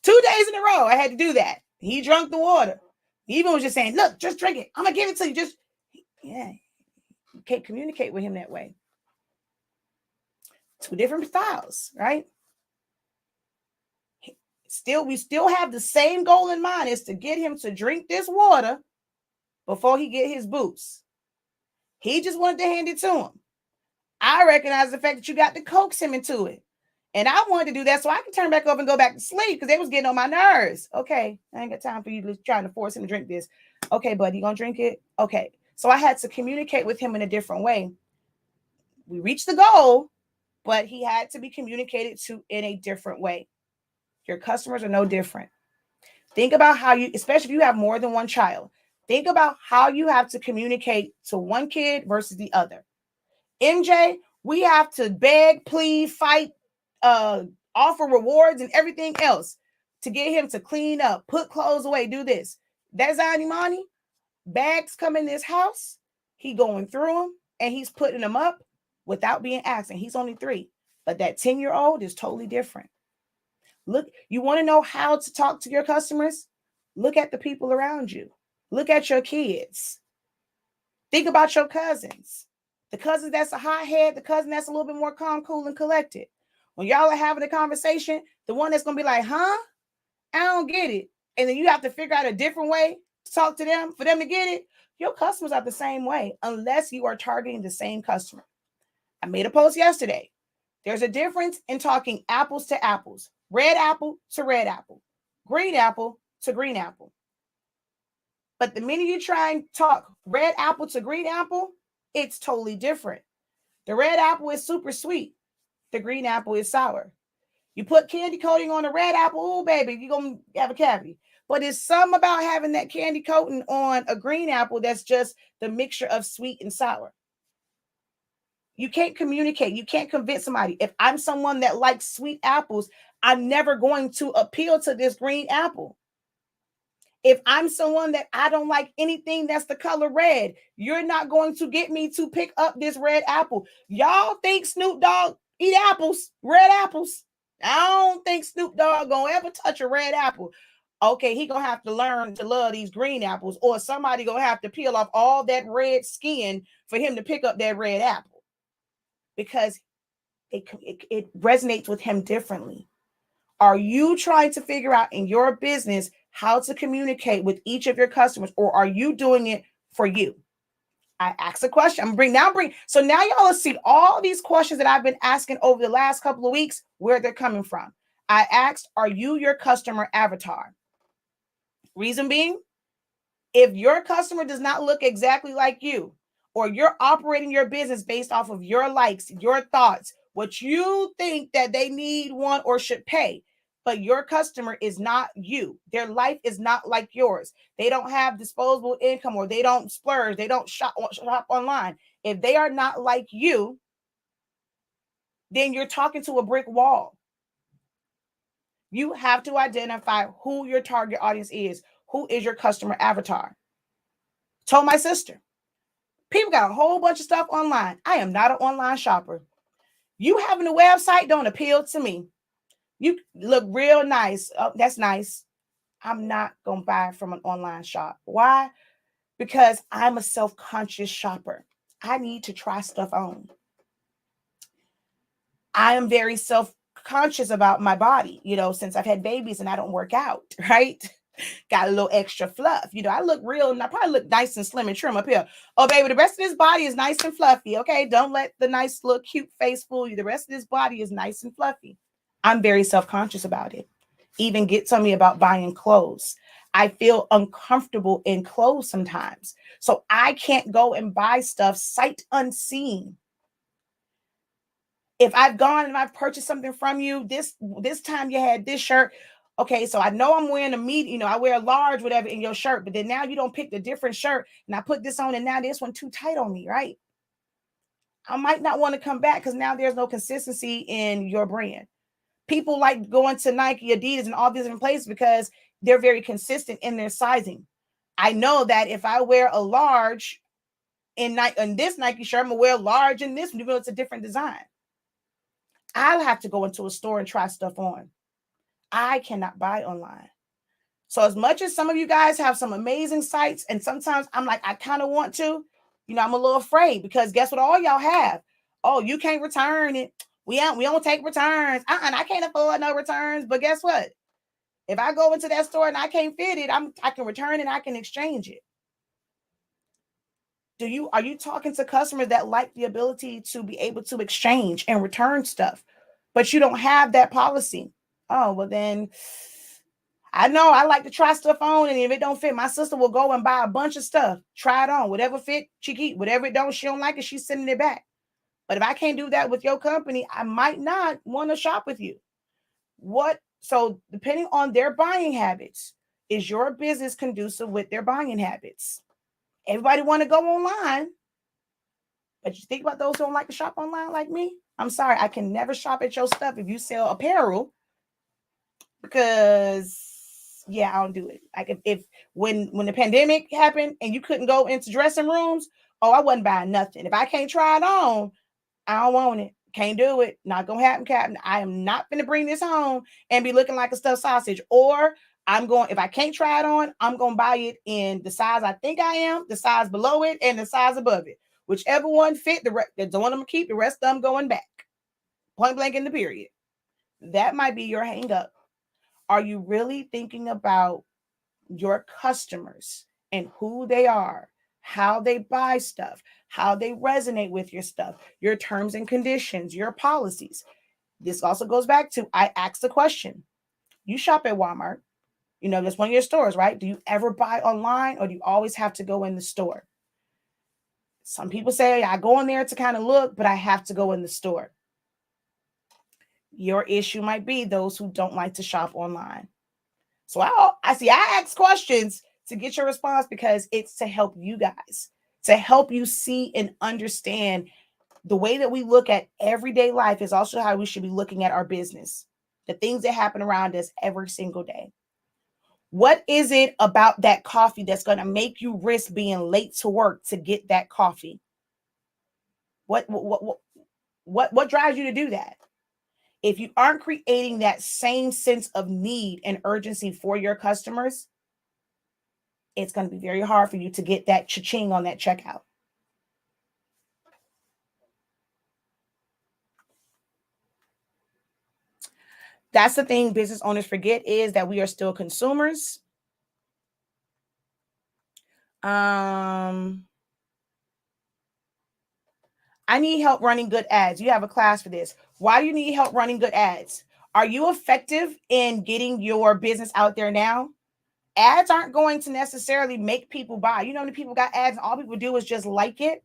2 days in a row, I had to do that. He drank the water. He even was just saying, look, just drink it. I'm going to give it to you. Just, yeah. You can't communicate with him that way. 2 different styles, right? We still have the same goal in mind, is to get him to drink this water before he get his boost. He just wanted to hand it to him. I recognize the fact that you got to coax him into it. And I wanted to do that so I could turn back up and go back to sleep because they was getting on my nerves. Okay, I ain't got time for you trying to force him to drink this. Okay, buddy, you gonna drink it? Okay. So I had to communicate with him in a different way. We reached the goal, but he had to be communicated to in a different way. Your customers are no different. Think about how you, especially if you have more than one child, think about how you have to communicate to one kid versus the other. MJ, we have to beg, plead, fight, offer rewards and everything else to get him to clean up, put clothes away, do this. That's Imani. Bags come in this house. He going through them and he's putting them up without being asked. And he's only 3. But that 10-year-old is totally different. Look, you want to know how to talk to your customers? Look at the people around you. Look at your kids. Think about your cousins. The cousin that's a hothead, the cousin that's a little bit more calm, cool, and collected. When y'all are having a conversation, the one that's going to be like, huh? I don't get it. And then you have to figure out a different way to talk to them for them to get it. Your customers are the same way unless you are targeting the same customer. I made a post yesterday. There's a difference in talking apples to apples, red apple to red apple, green apple to green apple. But the minute you try and talk red apple to green apple, it's totally different. The red apple is super sweet. The green apple is sour. You put candy coating on a red apple, oh baby, you're going to have a cavity. But it's something about having that candy coating on a green apple that's just the mixture of sweet and sour. You can't communicate. You can't convince somebody. If I'm someone that likes sweet apples, I'm never going to appeal to this green apple. If I'm someone that I don't like anything that's the color red, you're not going to get me to pick up this red apple. Y'all think Snoop Dogg eat apples, red apples? I don't think Snoop Dogg gonna ever touch a red apple. Okay, he gonna have to learn to love these green apples, or somebody gonna have to peel off all that red skin for him to pick up that red apple, because it resonates with him differently. Are you trying to figure out in your business how to communicate with each of your customers, or are you doing it for you? I asked a question. So now y'all will see all these questions that I've been asking over the last couple of weeks, where they're coming from. I asked, are you your customer avatar? Reason being, if your customer does not look exactly like you, or you're operating your business based off of your likes, your thoughts, what you think that they need, want, or should pay, but your customer is not you. Their life is not like yours. They don't have disposable income, or they don't splurge. They don't shop online. If they are not like you, then you're talking to a brick wall. You have to identify who your target audience is. Who is your customer avatar? Told my sister, people got a whole bunch of stuff online. I am not an online shopper. You having a website don't appeal to me. You look real nice. Oh, that's nice. I'm not going to buy from an online shop. Why? Because I'm a self-conscious shopper. I need to try stuff on. I am very self-conscious about my body, since I've had babies and I don't work out, right? Got a little extra fluff. I look real, and I probably look nice and slim and trim up here. Oh, baby, the rest of this body is nice and fluffy. Okay, don't let the nice little cute face fool you. The rest of this body is nice and fluffy. I'm very self-conscious about it. Even gets on me about buying clothes. I feel uncomfortable in clothes sometimes. So I can't go and buy stuff sight unseen. If I've gone and I've purchased something from you, this time you had this shirt. Okay, so I know I'm wearing a medium, I wear a large, whatever, in your shirt, but then now you don't pick the different shirt, and I put this on, and now this one too tight on me, right? I might not want to come back because now there's no consistency in your brand. People like going to Nike, Adidas, and all these different places because they're very consistent in their sizing. I know that if I wear a large in this Nike shirt, I'm gonna wear a large in this one, even though it's a different design. I'll have to go into a store and try stuff on. I cannot buy online. So as much as some of you guys have some amazing sites, and sometimes I'm like, I kind of want to, I'm a little afraid because guess what? All y'all have. Oh, you can't return it. We don't take returns. And I can't afford no returns. But guess what? If I go into that store and I can't fit it, I can return it. I can exchange it. Are you talking to customers that like the ability to be able to exchange and return stuff, but you don't have that policy? Oh, well then I know I like to try stuff on, and if it don't fit, my sister will go and buy a bunch of stuff, try it on, whatever fit, she keep, whatever it don't, she don't like it, she's sending it back. But if I can't do that with your company, I might not want to shop with you. So depending on their buying habits, is your business conducive with their buying habits? Everybody want to go online, but you think about those who don't like to shop online like me? I'm sorry, I can never shop at your stuff if you sell apparel, because I don't do it. Like if when the pandemic happened and you couldn't go into dressing rooms, I wasn't buying nothing. If I can't try it on, I don't want it. Can't do it. Not gonna happen, Captain. I am not gonna bring this home and be looking like a stuffed sausage. Or if I can't try it on, I'm gonna buy it in the size I think I am, the size below it, and the size above it. Whichever one fit, the one I'm gonna keep, the rest of them going back. Point blank in the period. That might be your hang up. Are you really thinking about your customers and who they are, how they buy stuff, how they resonate with your stuff, your terms and conditions, your policies? This also goes back to, I asked the question. You shop at Walmart, that's one of your stores, right? Do you ever buy online, or do you always have to go in the store? Some people say I go in there to kind of look, but I have to go in the store. Your issue might be those who don't like to shop online. So I ask questions to get your response, because it's to help you guys, to help you see and understand the way that we look at everyday life is also how we should be looking at our business, the things that happen around us every single day. What is it about that coffee that's going to make you risk being late to work to get that coffee? What drives you to do that? If you aren't creating that same sense of need and urgency for your customers, it's going to be very hard for you to get that cha-ching on that checkout. That's the thing business owners forget, is that we are still consumers. I need help running good ads. You have a class for this. Why do you need help running good ads? Are you effective in getting your business out there now? Ads aren't going to necessarily make people buy. You know, when people got ads and all people do is just like it.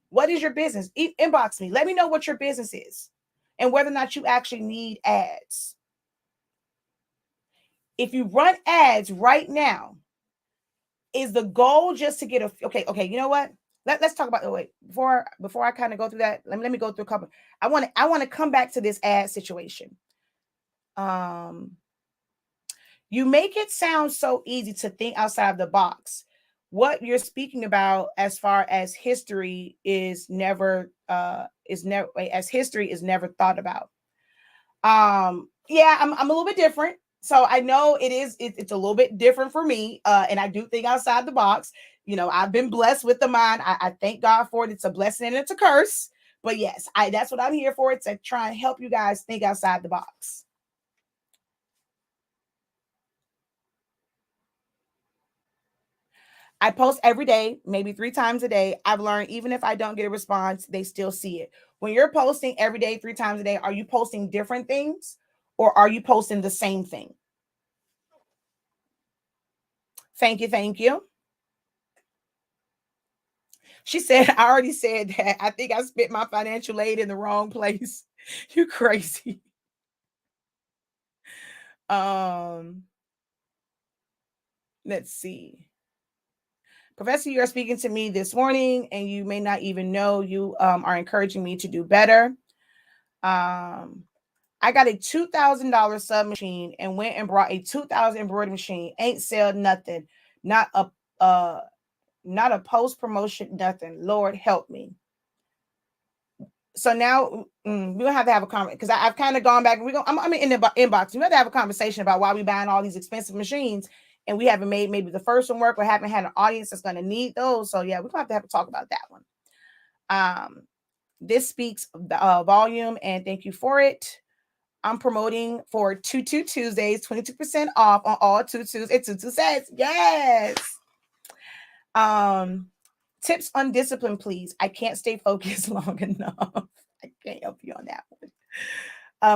What is your business? Inbox me. Let me know what your business is and whether or not you actually need ads. If you run ads right now, is the goal just to get okay, you know what? Let's talk about before I kind of go through that. Let me go through a couple. I want to come back to this ad situation. You make it sound so easy to think outside the box. What you're speaking about as far as history is never thought about. I'm a little bit different. So I know it's a little bit different for me. And I do think outside the box. I've been blessed with the mind. I thank God for it. It's a blessing and it's a curse. But yes, that's what I'm here for. It's to try and help you guys think outside the box. I post every day, maybe 3 times a day. I've learned even if I don't get a response, they still see it. When you're posting every day, 3 times a day, are you posting different things or are you posting the same thing? Thank you. Thank you. She said, I already said that. I think I spent my financial aid in the wrong place. You crazy. Let's see. Professor, you are speaking to me this morning and you may not even know you are encouraging me to do better. I got a $2,000 sub machine and went and brought a 2,000 embroidery machine. Ain't sell nothing. Not a not a post promotion, nothing. Lord help me. So now we're gonna have to have a comment because I've kind of gone back and I'm in the inbox. We have to have a conversation about why we buying all these expensive machines and we haven't made maybe the first one work or haven't had an audience that's gonna need those. So yeah, we're gonna have to talk about that one. This speaks volume, and thank you for it. I'm promoting for Tutu Tuesdays, 22% off on all tutus and tutu sets. Yes. Tips on discipline, please. I can't stay focused long enough. I can't help you on that one.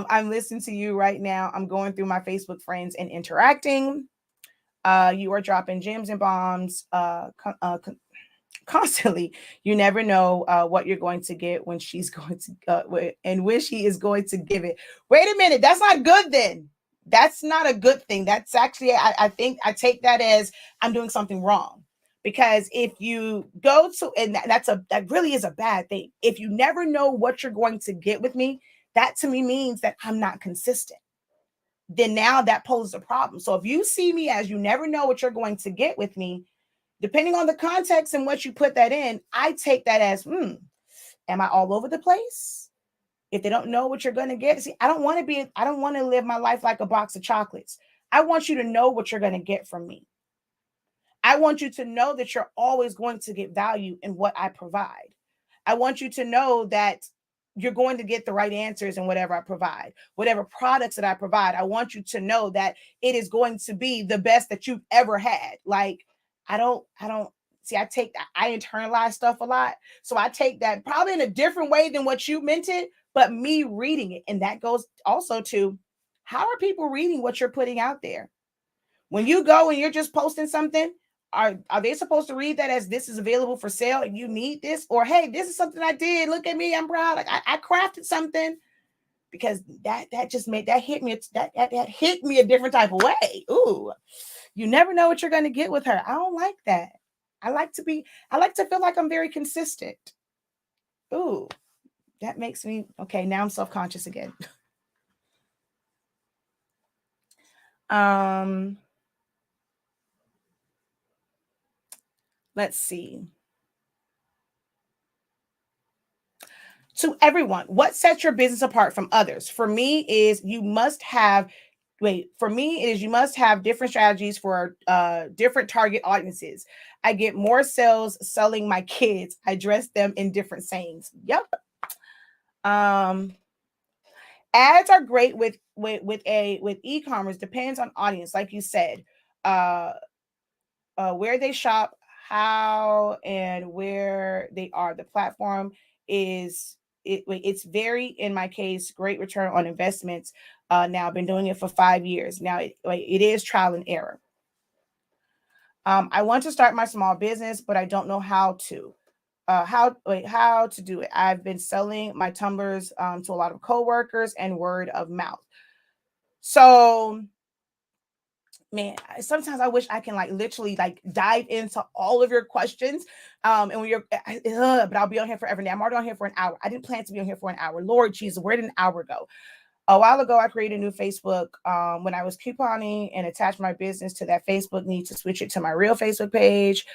I'm listening to you right now. I'm going through my Facebook friends and interacting. You are dropping gems and bombs constantly. You never know what you're going to get when she's going to and when she is going to give it. Wait a minute, that's not good then. That's not a good thing. That's actually, I think I take that as I'm doing something wrong. Because if you go to, and that really is a bad thing. If you never know what you're going to get with me, that to me means that I'm not consistent. Then now that poses a problem. So if you see me as you never know what you're going to get with me, depending on the context and what you put that in, I take that as, am I all over the place? If they don't know what you're going to get, see, I don't want to live my life like a box of chocolates. I want you to know what you're going to get from me. I want you to know that you're always going to get value in what I provide. I want you to know that you're going to get the right answers in whatever I provide, whatever products that I provide. I want you to know that it is going to be the best that you've ever had. Like, I don't see, I internalize stuff a lot. So I take that probably in a different way than what you meant it, but me reading it. And that goes also to how are people reading what you're putting out there? When you go and you're just posting something, are they supposed to read that as this is available for sale and you need this? Or, hey, this is something I did. Look at me. I'm proud. Like I crafted something. Because that just made that hit me. That hit me a different type of way. Ooh, you never know what you're going to get with her. I don't like that. I like to feel like I'm very consistent. Ooh, that makes me okay. Now I'm self-conscious again. Let's see. To everyone, what sets your business apart from others? For me is you must have different strategies for different target audiences. I get more sales selling my kids. I dress them in different sayings. Yep. Ads are great with e-commerce, depends on audience, like you said. Where they shop, how and where they are. The platform it's very, in my case, great return on investments. Now I've been doing it for 5 years. Now it is trial and error. I want to start my small business, but I don't know how to. How to do it. I've been selling my tumblers to a lot of coworkers and word of mouth. So man, sometimes I wish I can literally dive into all of your questions. And when but I'll be on here forever now. I'm already on here for an hour. I didn't plan to be on here for an hour. Lord Jesus, where did an hour go? A while ago, I created a new Facebook when I was couponing and attached my business to that Facebook. Need to switch it to my real Facebook page.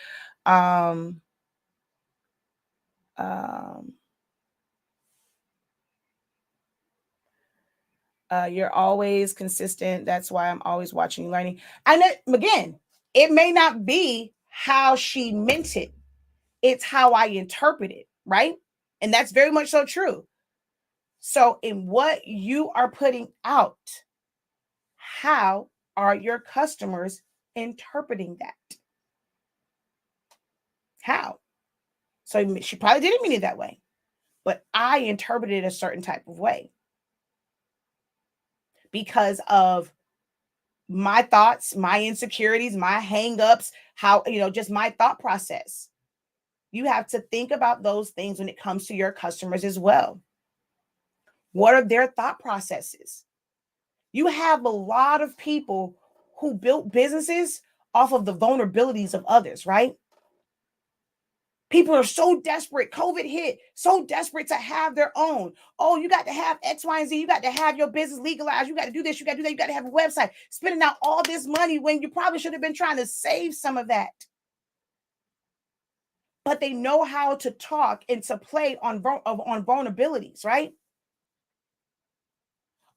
You're always consistent. That's why I'm always watching you, learning. And again, it may not be how she meant it. It's how I interpret it, right? And that's very much so true. So in what you are putting out, how are your customers interpreting that? How? So she probably didn't mean it that way, but I interpreted it a certain type of way because of my thoughts, my insecurities, my hangups, how, just my thought process. You have to think about those things when it comes to your customers as well. What are their thought processes? You have a lot of people who built businesses off of the vulnerabilities of others, right? People are so desperate. COVID hit, so desperate to have their own. Oh, you got to have X, Y, and Z. You got to have your business legalized. You got to do this. You got to do that. You got to have a website. Spending out all this money when you probably should have been trying to save some of that. But they know how to talk and to play on vulnerabilities, right?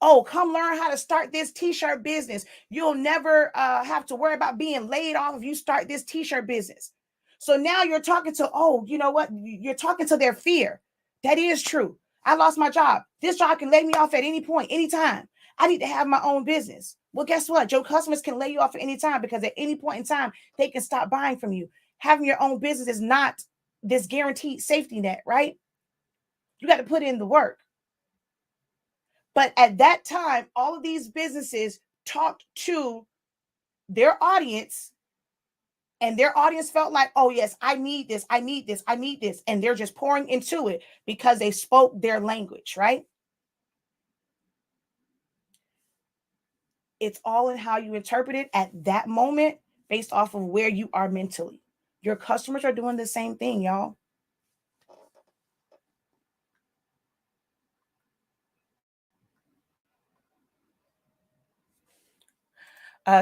Oh, come learn how to start this t-shirt business. You'll never have to worry about being laid off if you start this t-shirt business. So now you're talking to, oh, you know what? You're talking to their fear. That is true. I lost my job. This job can lay me off at any point, anytime. I need to have my own business. Well, guess what? Your customers can lay you off at any time because at any point in time, they can stop buying from you. Having your own business is not this guaranteed safety net, right? You got to put in the work. But at that time, all of these businesses talked to their audience, and their audience felt like, oh, yes, I need this, I need this, I need this. And they're just pouring into it because they spoke their language, right? It's all in how you interpret it at that moment based off of where you are mentally. Your customers are doing the same thing, y'all.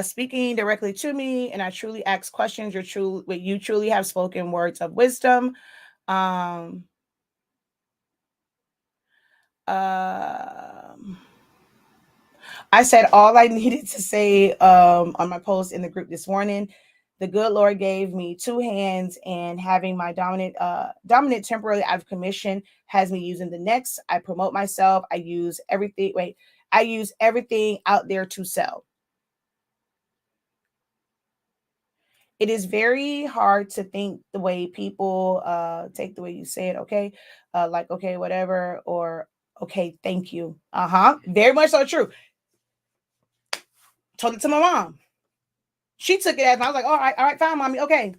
Speaking directly to me, and I truly ask questions. You truly have spoken words of wisdom. Um, um, I said all I needed to say on my post in the group this morning. The good Lord gave me two hands, and having my dominant temporarily out of commission has me using the next. I promote myself. I use everything. I use everything out there to sell. It is very hard to think the way people take the way you say it. Okay, like okay, whatever, or okay, thank you. Very much so true. Told it to my mom. She took it as, I was like, all right, fine, mommy, okay.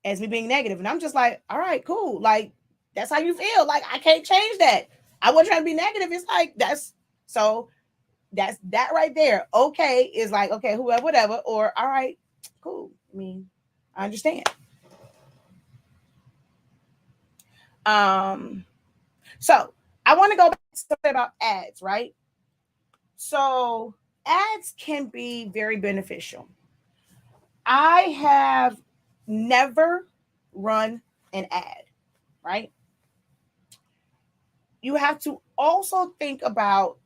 As me being negative. And I'm just like, all right, cool. Like, that's how you feel. Like, I can't change that. I wasn't trying to be negative. It's like, that's that right there. Okay, is like, okay, whoever, whatever. Or, all right, cool. I mean, I understand. Um, so I want to go back to something about ads, right? So ads can be very beneficial. I have never run an ad, right? You have to also think about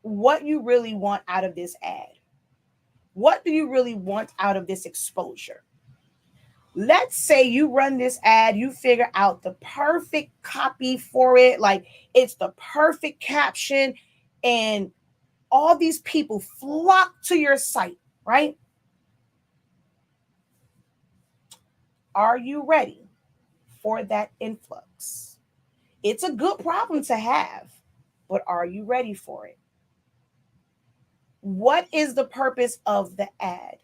what you really want out of this ad. What do you really want out of this exposure? Let's say you run this ad, you figure out the perfect copy for it, like it's the perfect caption, and all these people flock to your site, right? Are you ready for that influx? It's a good problem to have, but are you ready for it? What is the purpose of the ad?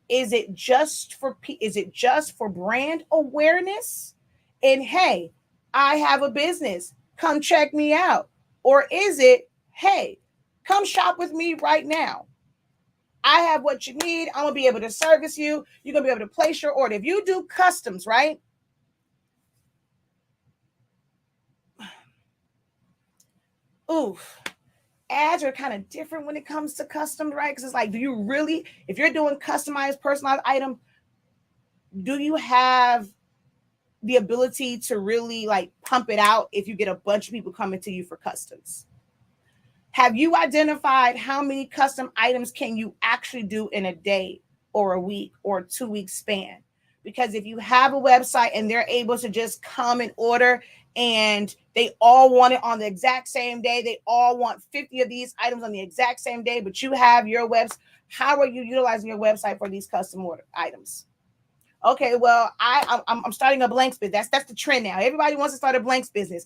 Is it just for brand awareness? And hey, I have a business. Come check me out. Or is it, hey, come shop with me right now. I have what you need. I'm going to be able to service you. You're going to be able to place your order. If you do customs, right? Oof. Ads are kind of different when it comes to custom, right? Because it's like, do you really, if you're doing customized, personalized item, do you have the ability to really like pump it out if you get a bunch of people coming to you for customs? Have you identified how many custom items can you actually do in a day or a week or 2 week span? Because if you have a website and they're able to just come and order and they all want it on the exact same day, they all want 50 of these items on the exact same day, but you have your website, how are you utilizing your website for these custom order items? Okay, well, I'm starting a blanks business. That's the trend now. Everybody wants to start a blanks business.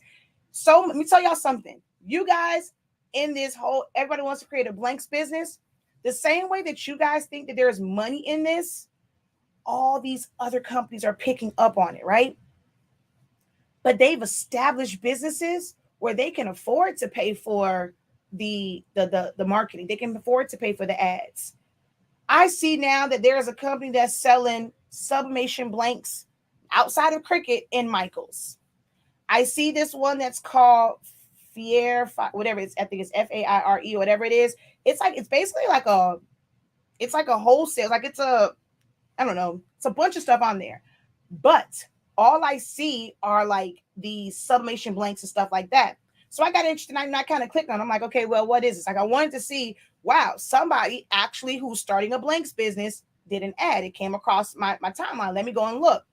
So let me tell y'all something. You guys in this whole, everybody wants to create a blanks business. The same way that you guys think that there's money in this, all these other companies are picking up on it, right? But they've established businesses where they can afford to pay for the marketing. They can afford to pay for the ads. I see now that there is a company that's selling sublimation blanks outside of Cricket and Michaels. I see this one that's called whatever it's, I think it's Faire or whatever it is. It's basically like a wholesale, like it's a, I don't know, it's a bunch of stuff on there. But all I see are like the sublimation blanks and stuff like that. So I got interested and I kind of clicked on it. I'm like, okay, well, what is this? Like I wanted to see, wow, somebody actually who's starting a blanks business did an ad. It came across my timeline. Let me go and look.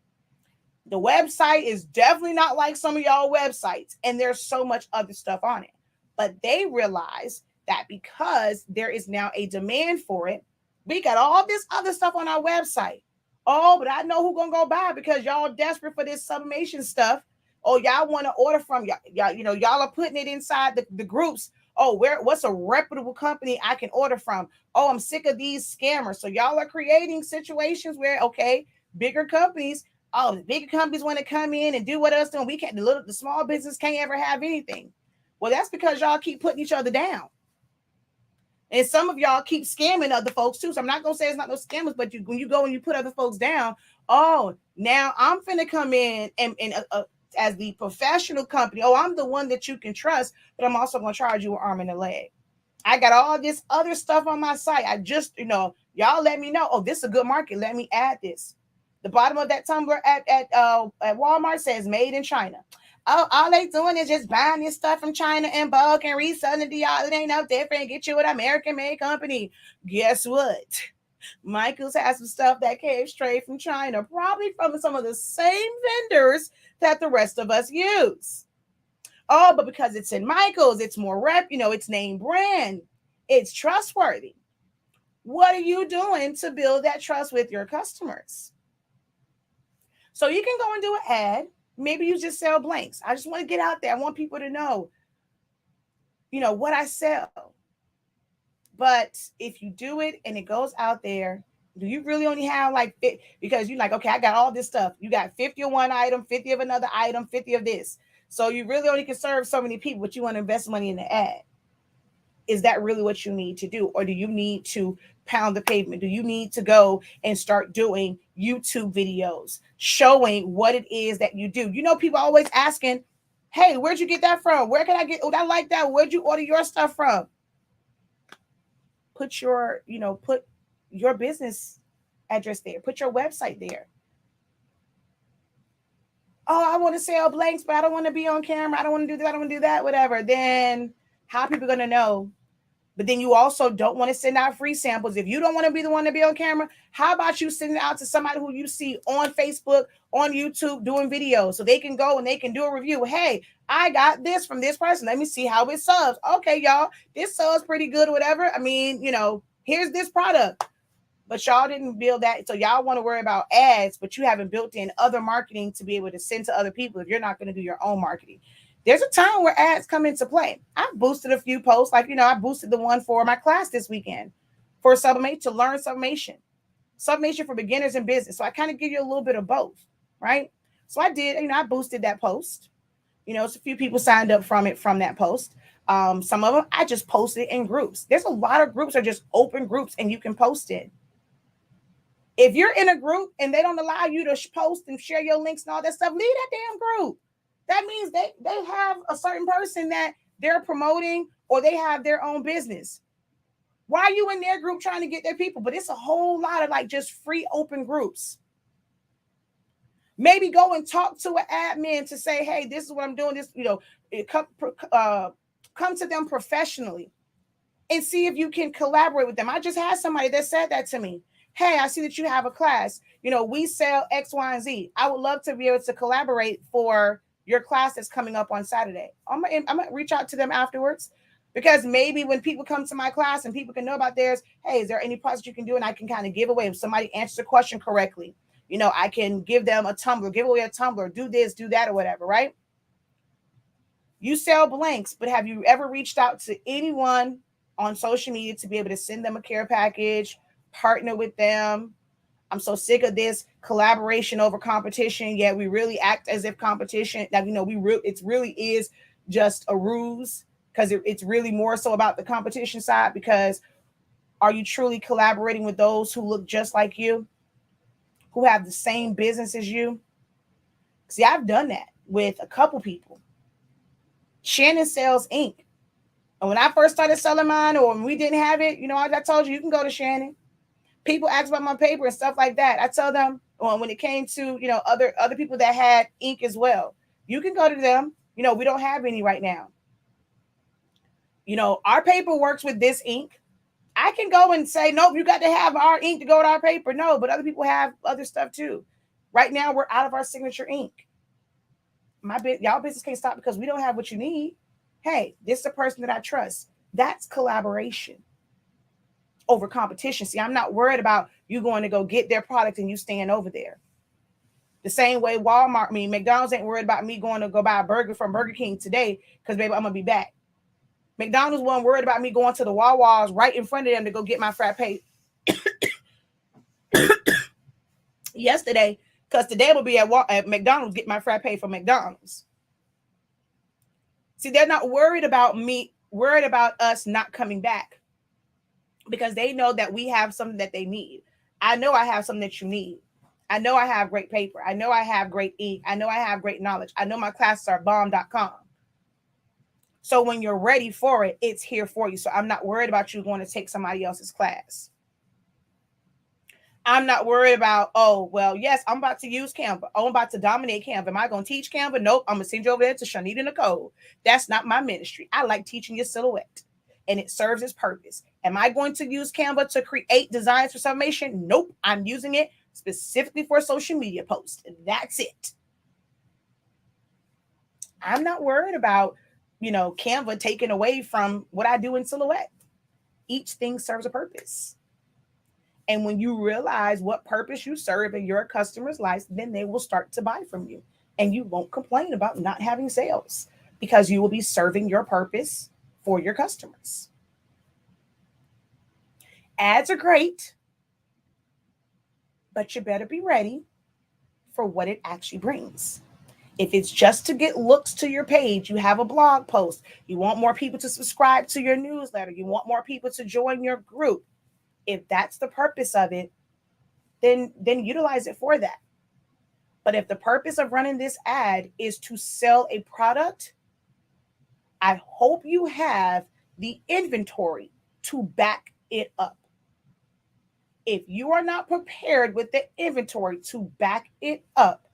The website is definitely not like some of y'all websites, and there's so much other stuff on it. But they realize that because there is now a demand for it, we got all this other stuff on our website. Oh, but I know who gonna go buy it because y'all desperate for this sublimation stuff. Oh, y'all want to order from y'all, y'all are putting it inside the groups. Oh, what's a reputable company I can order from? Oh, I'm sick of these scammers. So y'all are creating situations where, okay, bigger companies, oh, the bigger companies want to come in and do what us doing. We can't, the small business can't ever have anything. Well, that's because y'all keep putting each other down. And some of y'all keep scamming other folks too. So I'm not going to say it's not no scammers, but when you go and you put other folks down, oh, now I'm finna come in and as the professional company. Oh, I'm the one that you can trust, but I'm also going to charge you an arm and a leg. I got all this other stuff on my site. I just, y'all let me know. Oh, this is a good market. Let me add this. The bottom of that tumbler at Walmart says made in China. Oh, all they doing is just buying this stuff from China in bulk and reselling it to y'all. It ain't no different. Get you an American-made company. Guess what? Michaels has some stuff that came straight from China, probably from some of the same vendors that the rest of us use. Oh, but because it's in Michaels, it's more it's name brand. It's trustworthy. What are you doing to build that trust with your customers? So you can go and do an ad. Maybe you just sell blanks. I just want to get out there. I want people to know, what I sell. But if you do it and it goes out there, do you really only have because you're like, okay, I got all this stuff. You got 50 of one item, 50 of another item, 50 of this. So you really only can serve so many people, but you want to invest money in the ad. Is that really what you need to do? Or do you need to pound the pavement? Do you need to go and start doing YouTube videos showing what it is that you do? People always asking, hey, where'd you get that from? Where can I get, I like that. Where'd you order your stuff from? Put your business address there. Put your website there. Oh, I want to sell blanks, but I don't want to be on camera. I don't want to do that. I don't want to do that, whatever. Then how are people going to know? But then you also don't want to send out free samples. If you don't want to be the one to be on camera, how about you send it out to somebody who you see on Facebook, on YouTube, doing videos so they can go and they can do a review. Hey, I got this from this person. Let me see how it subs. Okay, y'all, this subs pretty good or whatever. I mean, here's this product. But y'all didn't build that. So y'all want to worry about ads, but you haven't built in other marketing to be able to send to other people if you're not going to do your own marketing. There's a time where ads come into play. I've boosted a few posts. I boosted the one for my class this weekend for sublimation, to learn sublimation for beginners in business. So I kind of give you a little bit of both, right? So I did, I boosted that post. It's a few people signed up from that post. Some of them I just posted in groups. There's a lot of groups are just open groups and you can post it. If you're in a group and they don't allow you to post and share your links and all that stuff, leave that damn group. That means they have a certain person that they're promoting or they have their own business. Why are you in their group trying to get their people? But it's a whole lot of just free open groups. Maybe go and talk to an admin to say, hey, this is what I'm doing. This, come to them professionally and see if you can collaborate with them. I just had somebody that said that to me. Hey, I see that you have a class. We sell X, Y, and Z. I would love to be able to collaborate for your class that's coming up on Saturday. I'm gonna reach out to them afterwards because maybe when people come to my class and people can know about theirs, hey, is there any process you can do? And I can kind of give away if somebody answers a question correctly. I can give them a tumbler, give away a tumbler, do this, do that, or whatever, right? You sell blanks, but have you ever reached out to anyone on social media to be able to send them a care package, partner with them? I'm so sick of this collaboration over competition. Yeah, we really act as if competition, it really is just a ruse because it's really more so about the competition side. Because are you truly collaborating with those who look just like you, who have the same business as you? See, I've done that with a couple people. Shannon sells ink. And when I first started selling mine, or when we didn't have it, I told you, you can go to Shannon. People ask about my paper and stuff like that. I tell them, when it came to, other people that had ink as well, you can go to them. We don't have any right now. Our paper works with this ink. I can go and say, nope, you got to have our ink to go with our paper. No, but other people have other stuff too. Right now, we're out of our signature ink. Y'all business can't stop because we don't have what you need. Hey, this is a person that I trust. That's collaboration over competition. See, I'm not worried about you going to go get their product and you stand over there. The same way McDonald's ain't worried about me going to go buy a burger from Burger King today because, baby, I'm going to be back. McDonald's wasn't worried about me going to the Wawa's right in front of them to go get my frappe yesterday, because today will be at McDonald's get my frappe from McDonald's. See, they're not worried about us not coming back, because they know that we have something that they need. I know I have something that you need. I know I have great paper. I know I have great ink. I know I have great knowledge. I know my classes are bomb.com. So when you're ready for it, it's here for you. So I'm not worried about you going to take somebody else's class. I'm not worried about, oh, well, yes, I'm about to use Canva. Oh, I'm about to dominate Canva. Am I going to teach Canva? Nope. I'm going to send you over there to Shanita Nicole. That's not my ministry. I like teaching your silhouette, and it serves its purpose. Am I going to use Canva to create designs for summation? Nope. I'm using it specifically for social media posts. That's it. I'm not worried about, Canva taken away from what I do in silhouette. Each thing serves a purpose. And when you realize what purpose you serve in your customers' lives, then they will start to buy from you. And you won't complain about not having sales, because you will be serving your purpose for your customers. Ads are great, but you better be ready for what it actually brings. If it's just to get looks to your page, you have a blog post, you want more people to subscribe to your newsletter, you want more people to join your group. If that's the purpose of it, then utilize it for that. But if the purpose of running this ad is to sell a product, I hope you have the inventory to back it up. If you are not prepared with the inventory to back it up,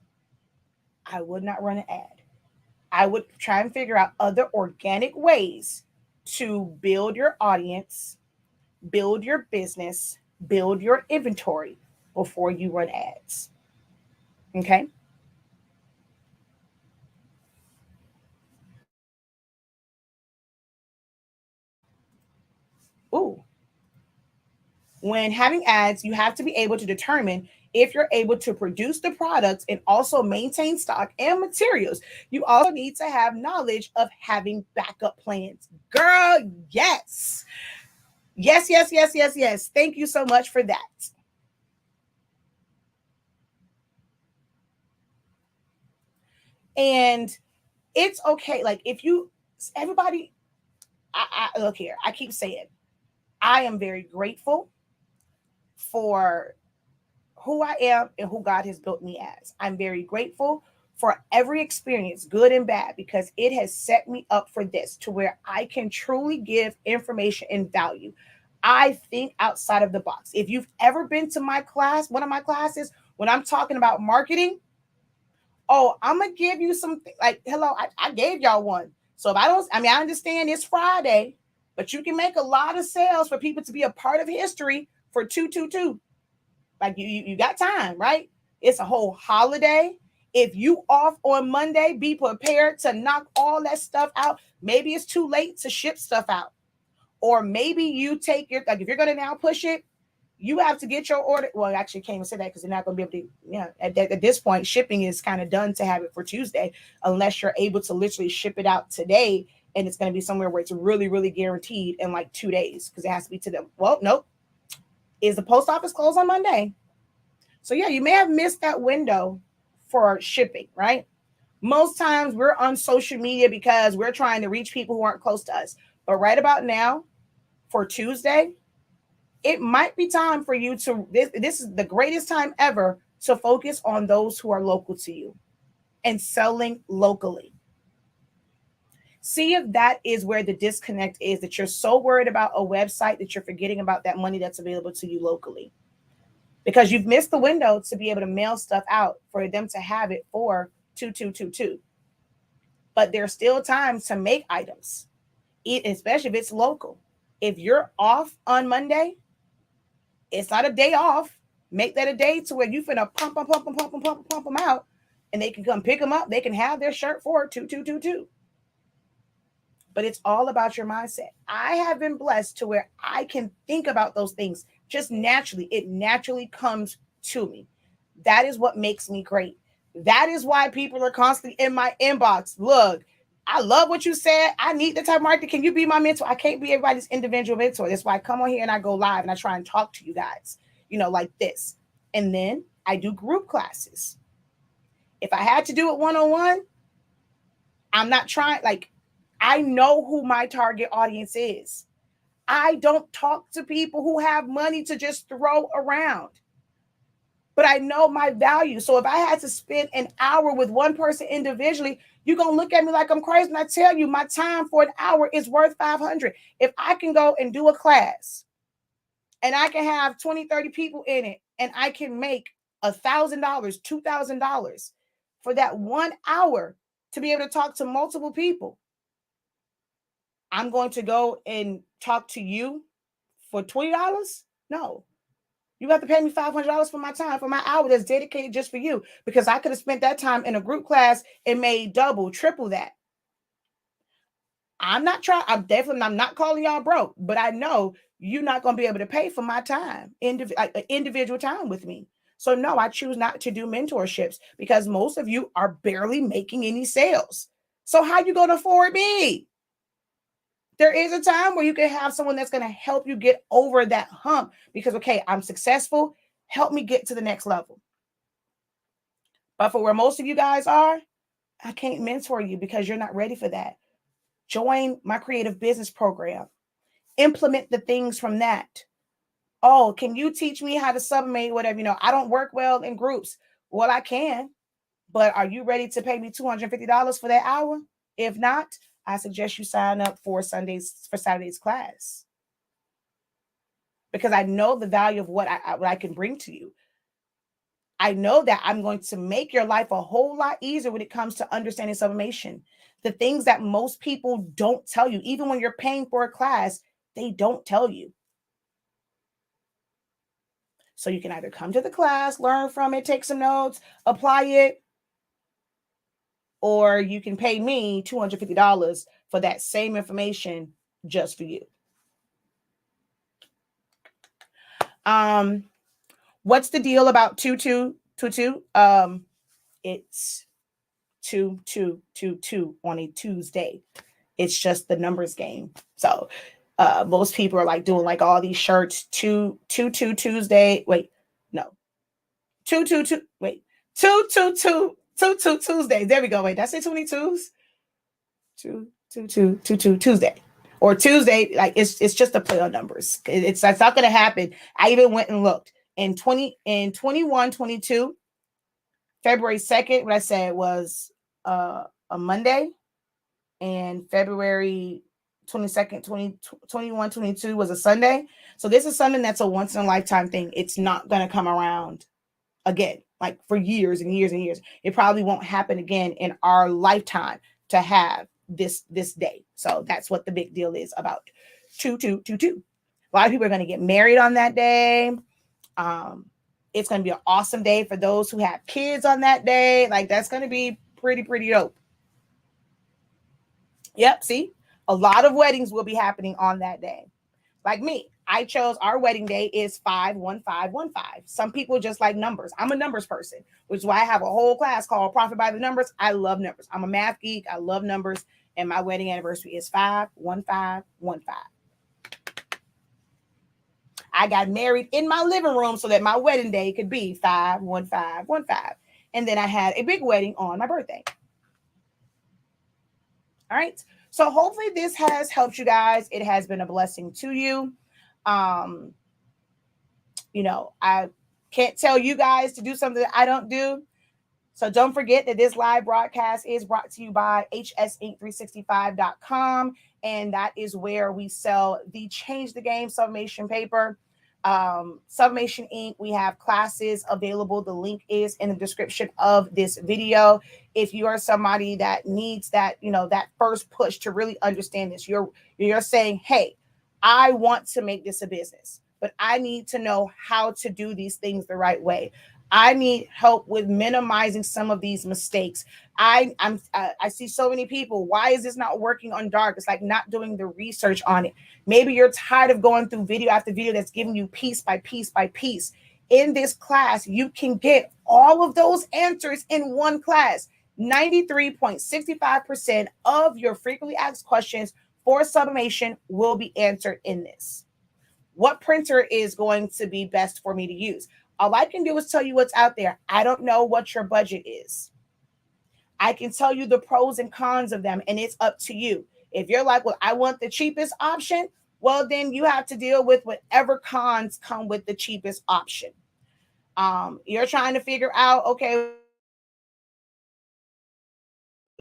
I would not run an ad. I would try and figure out other organic ways to build your audience, build your business, build your inventory before you run ads. Okay? Ooh. When having ads, you have to be able to determine if you're able to produce the products and also maintain stock and materials. You also need to have knowledge of having backup plans. Girl, yes. Yes, yes, yes, yes, yes. Thank you so much for that. And it's okay. Like, if you, everybody, I look here, I keep saying, I am very grateful for who I am and who God has built me as. I'm very grateful for every experience, good and bad, because it has set me up for this, to where I can truly give information and value. I think outside of the box. If you've ever been to my class, one of my classes, when I'm talking about marketing, oh, I'm going to give you some, like, hello, I gave y'all one. So if I understand it's Friday, but you can make a lot of sales for people to be a part of history for 222. Like, you got time, right? It's a whole holiday. If you off on Monday, be prepared to knock all that stuff out. Maybe it's too late to ship stuff out. Or maybe you take your, like, if you're going to now push it, you have to get your order. Well, actually, can't even say that because you're not going to be able to, at this point, shipping is kind of done to have it for Tuesday, unless you're able to literally ship it out today. And it's going to be somewhere where it's really, really guaranteed in like 2 days, because it has to be to them. Well, nope. Is the post office closed on Monday? So yeah, you may have missed that window for shipping, right? Most times we're on social media because we're trying to reach people who aren't close to us. But right about now, for Tuesday, it might be time for you to, this is the greatest time ever to focus on those who are local to you and selling locally. See if that is where the disconnect is, that you're so worried about a website that you're forgetting about that money that's available to you locally. Because you've missed the window to be able to mail stuff out for them to have it for 2222. But there's still time to make items, especially if it's local. If you're off on Monday, it's not a day off. Make that a day to where you finna pump them out, and they can come pick them up. They can have their shirt for 2222. But it's all about your mindset. I have been blessed to where I can think about those things just naturally. It naturally comes to me. That is what makes me great. That is why people are constantly in my inbox. Look, I love what you said. I need the type of marketing. Can you be my mentor? I can't be everybody's individual mentor. That's why I come on here and I go live and I try and talk to you guys, like this. And then I do group classes. If I had to do it one-on-one, I'm not trying, I know who my target audience is. I don't talk to people who have money to just throw around. But I know my value. So if I had to spend an hour with one person individually, you're going to look at me like I'm crazy. And I tell you, my time for an hour is worth $500. If I can go and do a class and I can have 20, 30 people in it, and I can make $1,000, $2,000 for that 1 hour to be able to talk to multiple people, I'm going to go and talk to you for $20? No. You have to pay me $500 for my time, for my hour that's dedicated just for you, because I could have spent that time in a group class and made double, triple that. I'm not calling y'all broke, but I know you're not going to be able to pay for my time, individual time with me. So no, I choose not to do mentorships because most of you are barely making any sales. So how you going to afford me? There is a time where you can have someone that's going to help you get over that hump because, okay, I'm successful. Help me get to the next level. But for where most of you guys are, I can't mentor you because you're not ready for that. Join my creative business program. Implement the things from that. Oh, can you teach me how to sublimate, whatever? I don't work well in groups. Well, I can, but are you ready to pay me $250 for that hour? If not, I suggest you sign up for Saturday's class, because I know the value of what I can bring to you. I know that I'm going to make your life a whole lot easier when it comes to understanding sublimation. The things that most people don't tell you, even when you're paying for a class, they don't tell you. So you can either come to the class, learn from it, take some notes, apply it, or you can pay me $250 for that same information just for you. What's the deal about 2222? It's 2222 on a Tuesday. It's just the numbers game. So most people are doing all these shirts 222 Tuesday. Wait, no. 222. Wait, 222 Tuesdays. There we go. Wait, did I say 22s? 222 Tuesday. Or Tuesday, it's just a play on numbers. It's not going to happen. I even went and looked in 21-22, February 2nd. What I said was a Monday, and February 22nd, 21-22 was a Sunday. So this is something that's a once in a lifetime thing. It's not going to come around again, for years and years and years. It probably won't happen again in our lifetime to have this day. So that's what the big deal is about 2222. A lot of people are going to get married on that day. It's going to be an awesome day for those who have kids on that day. That's going to be pretty dope. Yep, see, a lot of weddings will be happening on that day. Like me, I chose our wedding day is 5-1-5-1-5. Some people just like numbers. I'm a numbers person, which is why I have a whole class called Profit by the Numbers. I love numbers. I'm a math geek. I love numbers. And my wedding anniversary is 5-1-5-1-5. I got married in my living room so that my wedding day could be 5-1-5-1-5. And then I had a big wedding on my birthday. All right. So hopefully this has helped you guys. It has been a blessing to you. I can't tell you guys to do something that I don't do. So don't forget that this live broadcast is brought to you by hsinc365.com. And that is where we sell the Change the Game sublimation paper. Sublimation ink. We have classes available. The link is in the description of this video. If you are somebody that needs that, that first push to really understand this, you're saying, hey, I want to make this a business, but I need to know how to do these things the right way. I need help with minimizing some of these mistakes. I see so many people. Why is this not working on dark? It's like not doing the research on it. Maybe you're tired of going through video after video that's giving you piece by piece by piece. In this class, you can get all of those answers in one class. 93.65% of your frequently asked questions for sublimation will be answered in this. What printer is going to be best for me to use? All I can do is tell you what's out there. I don't know what your budget is. I can tell you the pros and cons of them, and it's up to you. If you're like, well, I want the cheapest option, well, then you have to deal with whatever cons come with the cheapest option. You're trying to figure out, okay,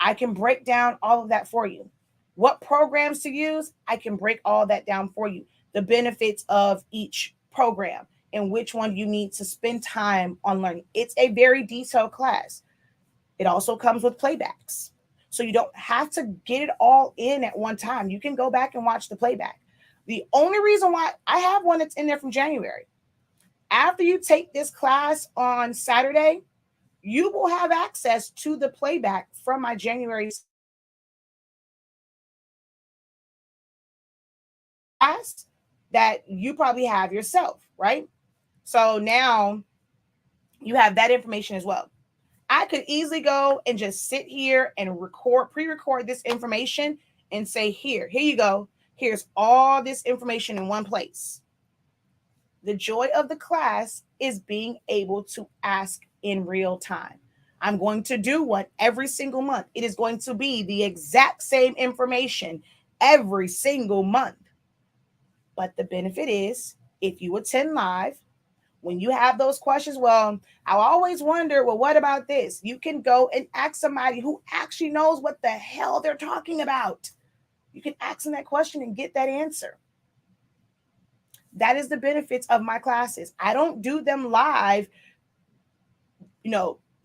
I can break down all of that for you. What programs to use, I can break all that down for you. The benefits of each program and which one you need to spend time on learning. It's a very detailed class. It also comes with playbacks. So you don't have to get it all in at one time. You can go back and watch the playback. The only reason why I have one that's in there from January. After you take this class on Saturday, you will have access to the playback from my January class that you probably have yourself, right? So now you have that information as well. I could easily go and just sit here and pre-record this information and say, here you go. Here's all this information in one place. The joy of the class is being able to ask in real time. I'm going to do one every single month. It is going to be the exact same information every single month. But the benefit is, if you attend live, when you have those questions, well, I always wonder, well, what about this? You can go and ask somebody who actually knows what the hell they're talking about. You can ask them that question and get that answer. That is the benefits of my classes. I don't do them live,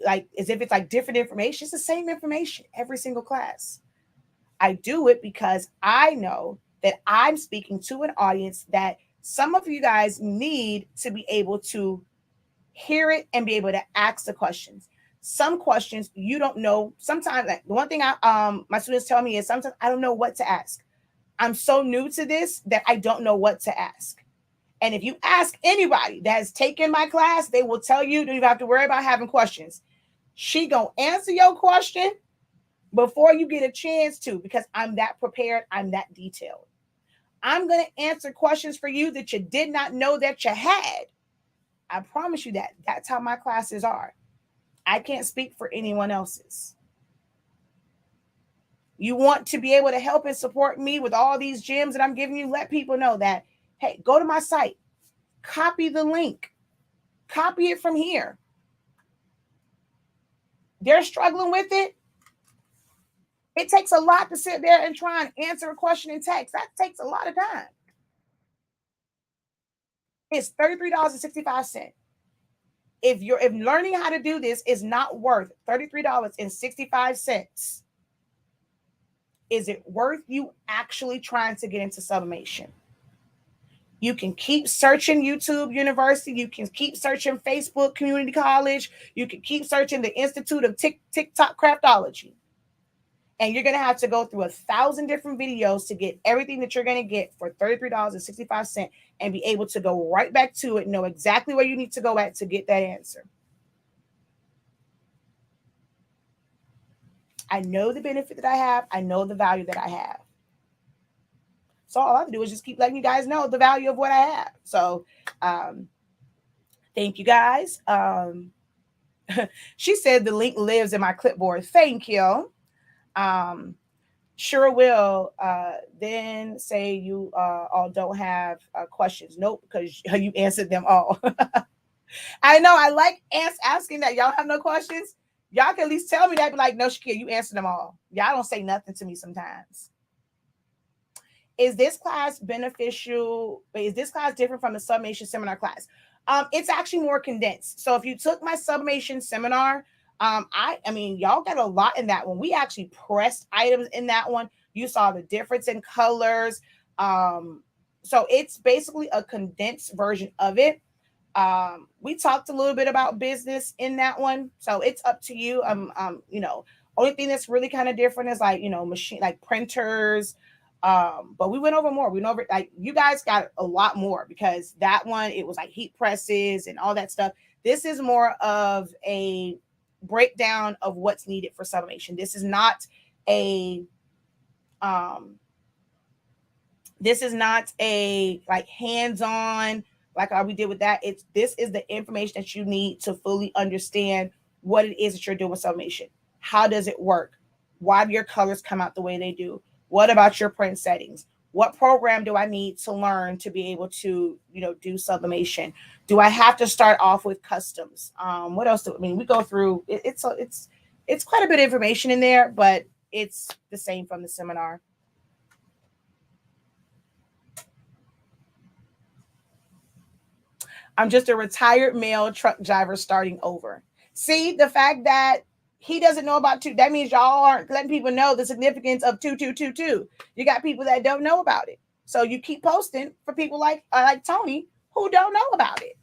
like as if it's like different information. It's the same information every single class. I do it because I know that I'm speaking to an audience that some of you guys need to be able to hear it and be able to ask the questions. Some questions you don't know. Sometimes, like the one thing my students tell me is sometimes I don't know what to ask. I'm so new to this that I don't know what to ask. And if you ask anybody that has taken my class, they will tell you don't even have to worry about having questions. She gonna answer your question before you get a chance to, because I'm that prepared, I'm that detailed. I'm going to answer questions for you that you did not know that you had. I promise you that. That's how my classes are. I can't speak for anyone else's. You want to be able to help and support me with all these gems that I'm giving you, let people know that, hey, go to my site, copy the link, copy it from here. They're struggling with it. It takes a lot to sit there and try and answer a question in text. That takes a lot of time. It's $33.65. If learning how to do this is not worth $33.65, is it worth you actually trying to get into sublimation? You can keep searching YouTube University. You can keep searching Facebook Community College. You can keep searching the Institute of TikTok Craftology. And you're going to have to go through 1,000 different videos to get everything that you're going to get for $33.65 and be able to go right back to it, know exactly where you need to go at to get that answer. I know the benefit that I have. I know the value that I have. So all I have to do is just keep letting you guys know the value of what I have. So thank you guys. She said the link lives in my clipboard. Thank you. Sure will. Then say you all don't have questions. Nope, because you answered them all. I know. I like asking that. Y'all have no questions? Y'all can at least tell me that. Be like, no, Shakira, you answer them all. Y'all don't say nothing to me sometimes. Is this class beneficial? Is this class different from the sublimation seminar class? It's actually more condensed. So if you took my sublimation seminar, I mean, y'all got a lot in that one. We actually pressed items in that one. You saw the difference in colors. So it's basically a condensed version of it. We talked a little bit about business in that one, so it's up to you. Only thing that's really kind of different is like, machine, like printers. But we went over more. We went over, like, you guys got a lot more because that one, it was like heat presses and all that stuff. This is more of a breakdown of what's needed for sublimation. A um this is not a like hands-on like we did with that. This is the information that you need to fully understand what it is that you're doing with sublimation. How does it work? Why do your colors come out the way they do? What about your print settings? What program do I need to learn to be able to, do sublimation? Do I have to start off with customs? What else we go through? It's quite a bit of information in there, but it's the same from the seminar. I'm just a retired male truck driver starting over. See, the fact that he doesn't know about two, that means y'all aren't letting people know the significance of 2222. You got people that don't know about it. So you keep posting for people like Tony who don't know about it.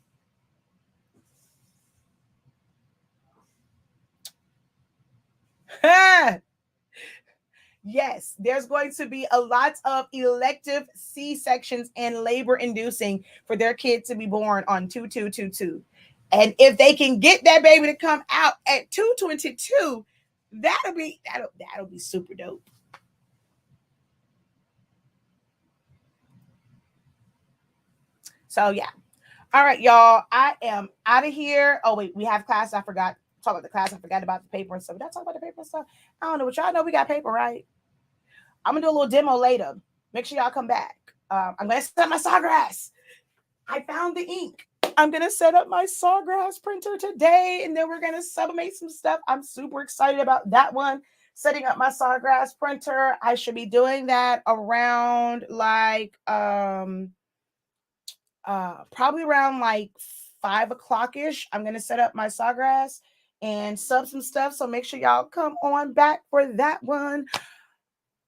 Yes, there's going to be a lot of elective C-sections and labor inducing for their kid to be born on 2222. And if they can get that baby to come out at 222, that'll be super dope. So yeah. All right, y'all. I am out of here. Oh wait, we have class. I forgot. Talk about the class. I forgot about the paper and stuff. Did I talk about the paper and stuff? I don't know, but y'all know we got paper, right? I'm gonna do a little demo later. Make sure y'all come back. I'm gonna set up my Sawgrass. I found the ink. I'm gonna set up my Sawgrass printer today, and then we're gonna sublimate some stuff. I'm super excited about that one. Setting up my Sawgrass printer. I should be doing that around like probably around like 5 o'clock ish. I'm gonna set up my Sawgrass and sub some stuff. So make sure y'all come on back for that one.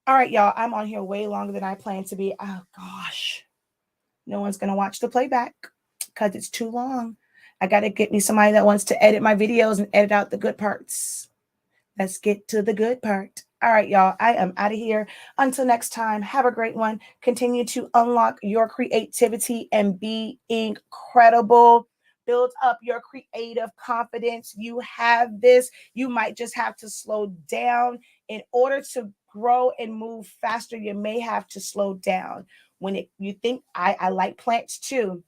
All right, y'all. I'm on here way longer than I planned to be. Oh gosh. No one's going to watch the playback because it's too long. I got to get me somebody that wants to edit my videos and edit out the good parts. Let's get to the good part. All right, y'all. I am out of here. Until next time, have a great one. Continue to unlock your creativity and be incredible. Build up your creative confidence. You have this. You might just have to slow down in order to grow and move faster. You may have to slow down. You think I like plants too.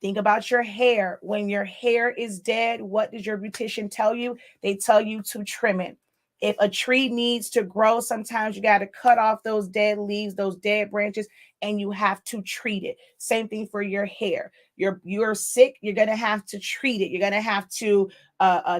Think about your hair. When your hair is dead, what does your beautician tell you? They tell you to trim it. If a tree needs to grow, sometimes you got to cut off those dead leaves, those dead branches, and you have to treat it. Same thing for your hair. You're sick, you're gonna have to treat it. You're gonna have to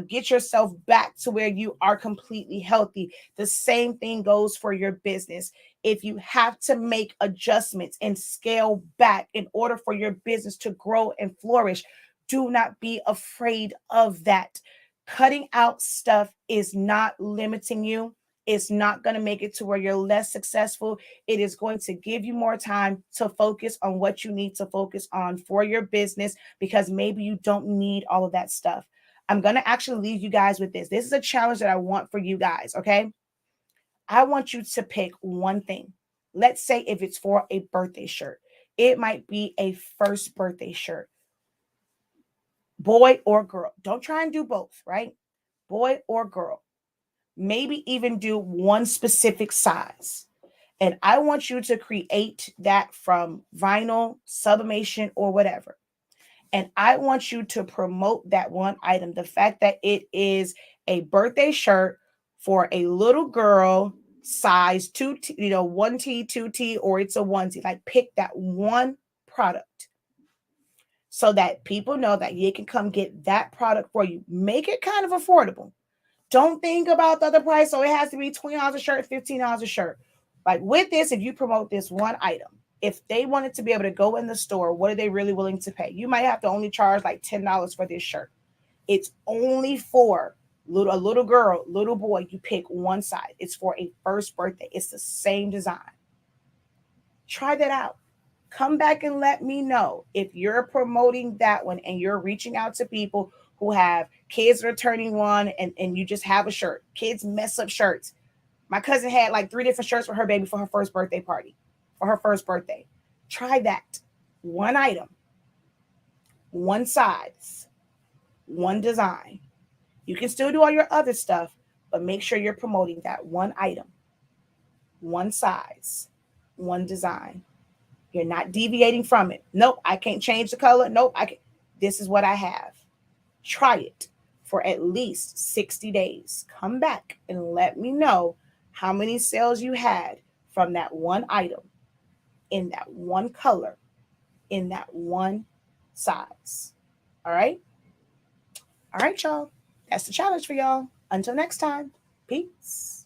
get yourself back to where you are completely healthy. The same thing goes for your business. If you have to make adjustments and scale back in order for your business to grow and flourish, do not be afraid of that. Cutting out stuff is not limiting you. It's not going to make it to where you're less successful. It is going to give you more time to focus on what you need to focus on for your business, because maybe you don't need all of that stuff. I'm going to actually leave you guys with this. This is a challenge that I want for you guys, okay? I want you to pick one thing. Let's say if it's for a birthday shirt, it might be a first birthday shirt, boy or girl. Don't try and do both, right? Boy or girl. Maybe even do one specific size. And I want you to create that from vinyl, sublimation, or whatever. And I want you to promote that one item. The fact that it is a birthday shirt for a little girl, size 2T, 1T, 2T, or it's a onesie. Like, pick that one product so that people know that you can come get that product for you. Make it kind of affordable. Don't think about the other price. So it has to be $20 a shirt, $15 a shirt. Like with this, if you promote this one item, if they wanted to be able to go in the store, what are they really willing to pay? You might have to only charge like $10 for this shirt. It's only for a little girl, little boy. You pick one size. It's for a first birthday. It's the same design. Try that out. Come back and let me know if you're promoting that one and you're reaching out to people who have kids that are turning one, and you just have a shirt. Kids mess up shirts. My cousin had like 3 different shirts for her baby for her first birthday party, for her first birthday. Try that. One item, one size, one design. You can still do all your other stuff, but make sure you're promoting that one item, one size, one design. You're not deviating from it. Nope, I can't change the color. Nope, I can. This is what I have. Try it for at least 60 days. Come back and let me know how many sales you had from that one item, in that one color, in that one size. All right? All right, y'all. That's the challenge for y'all. Until next time, peace.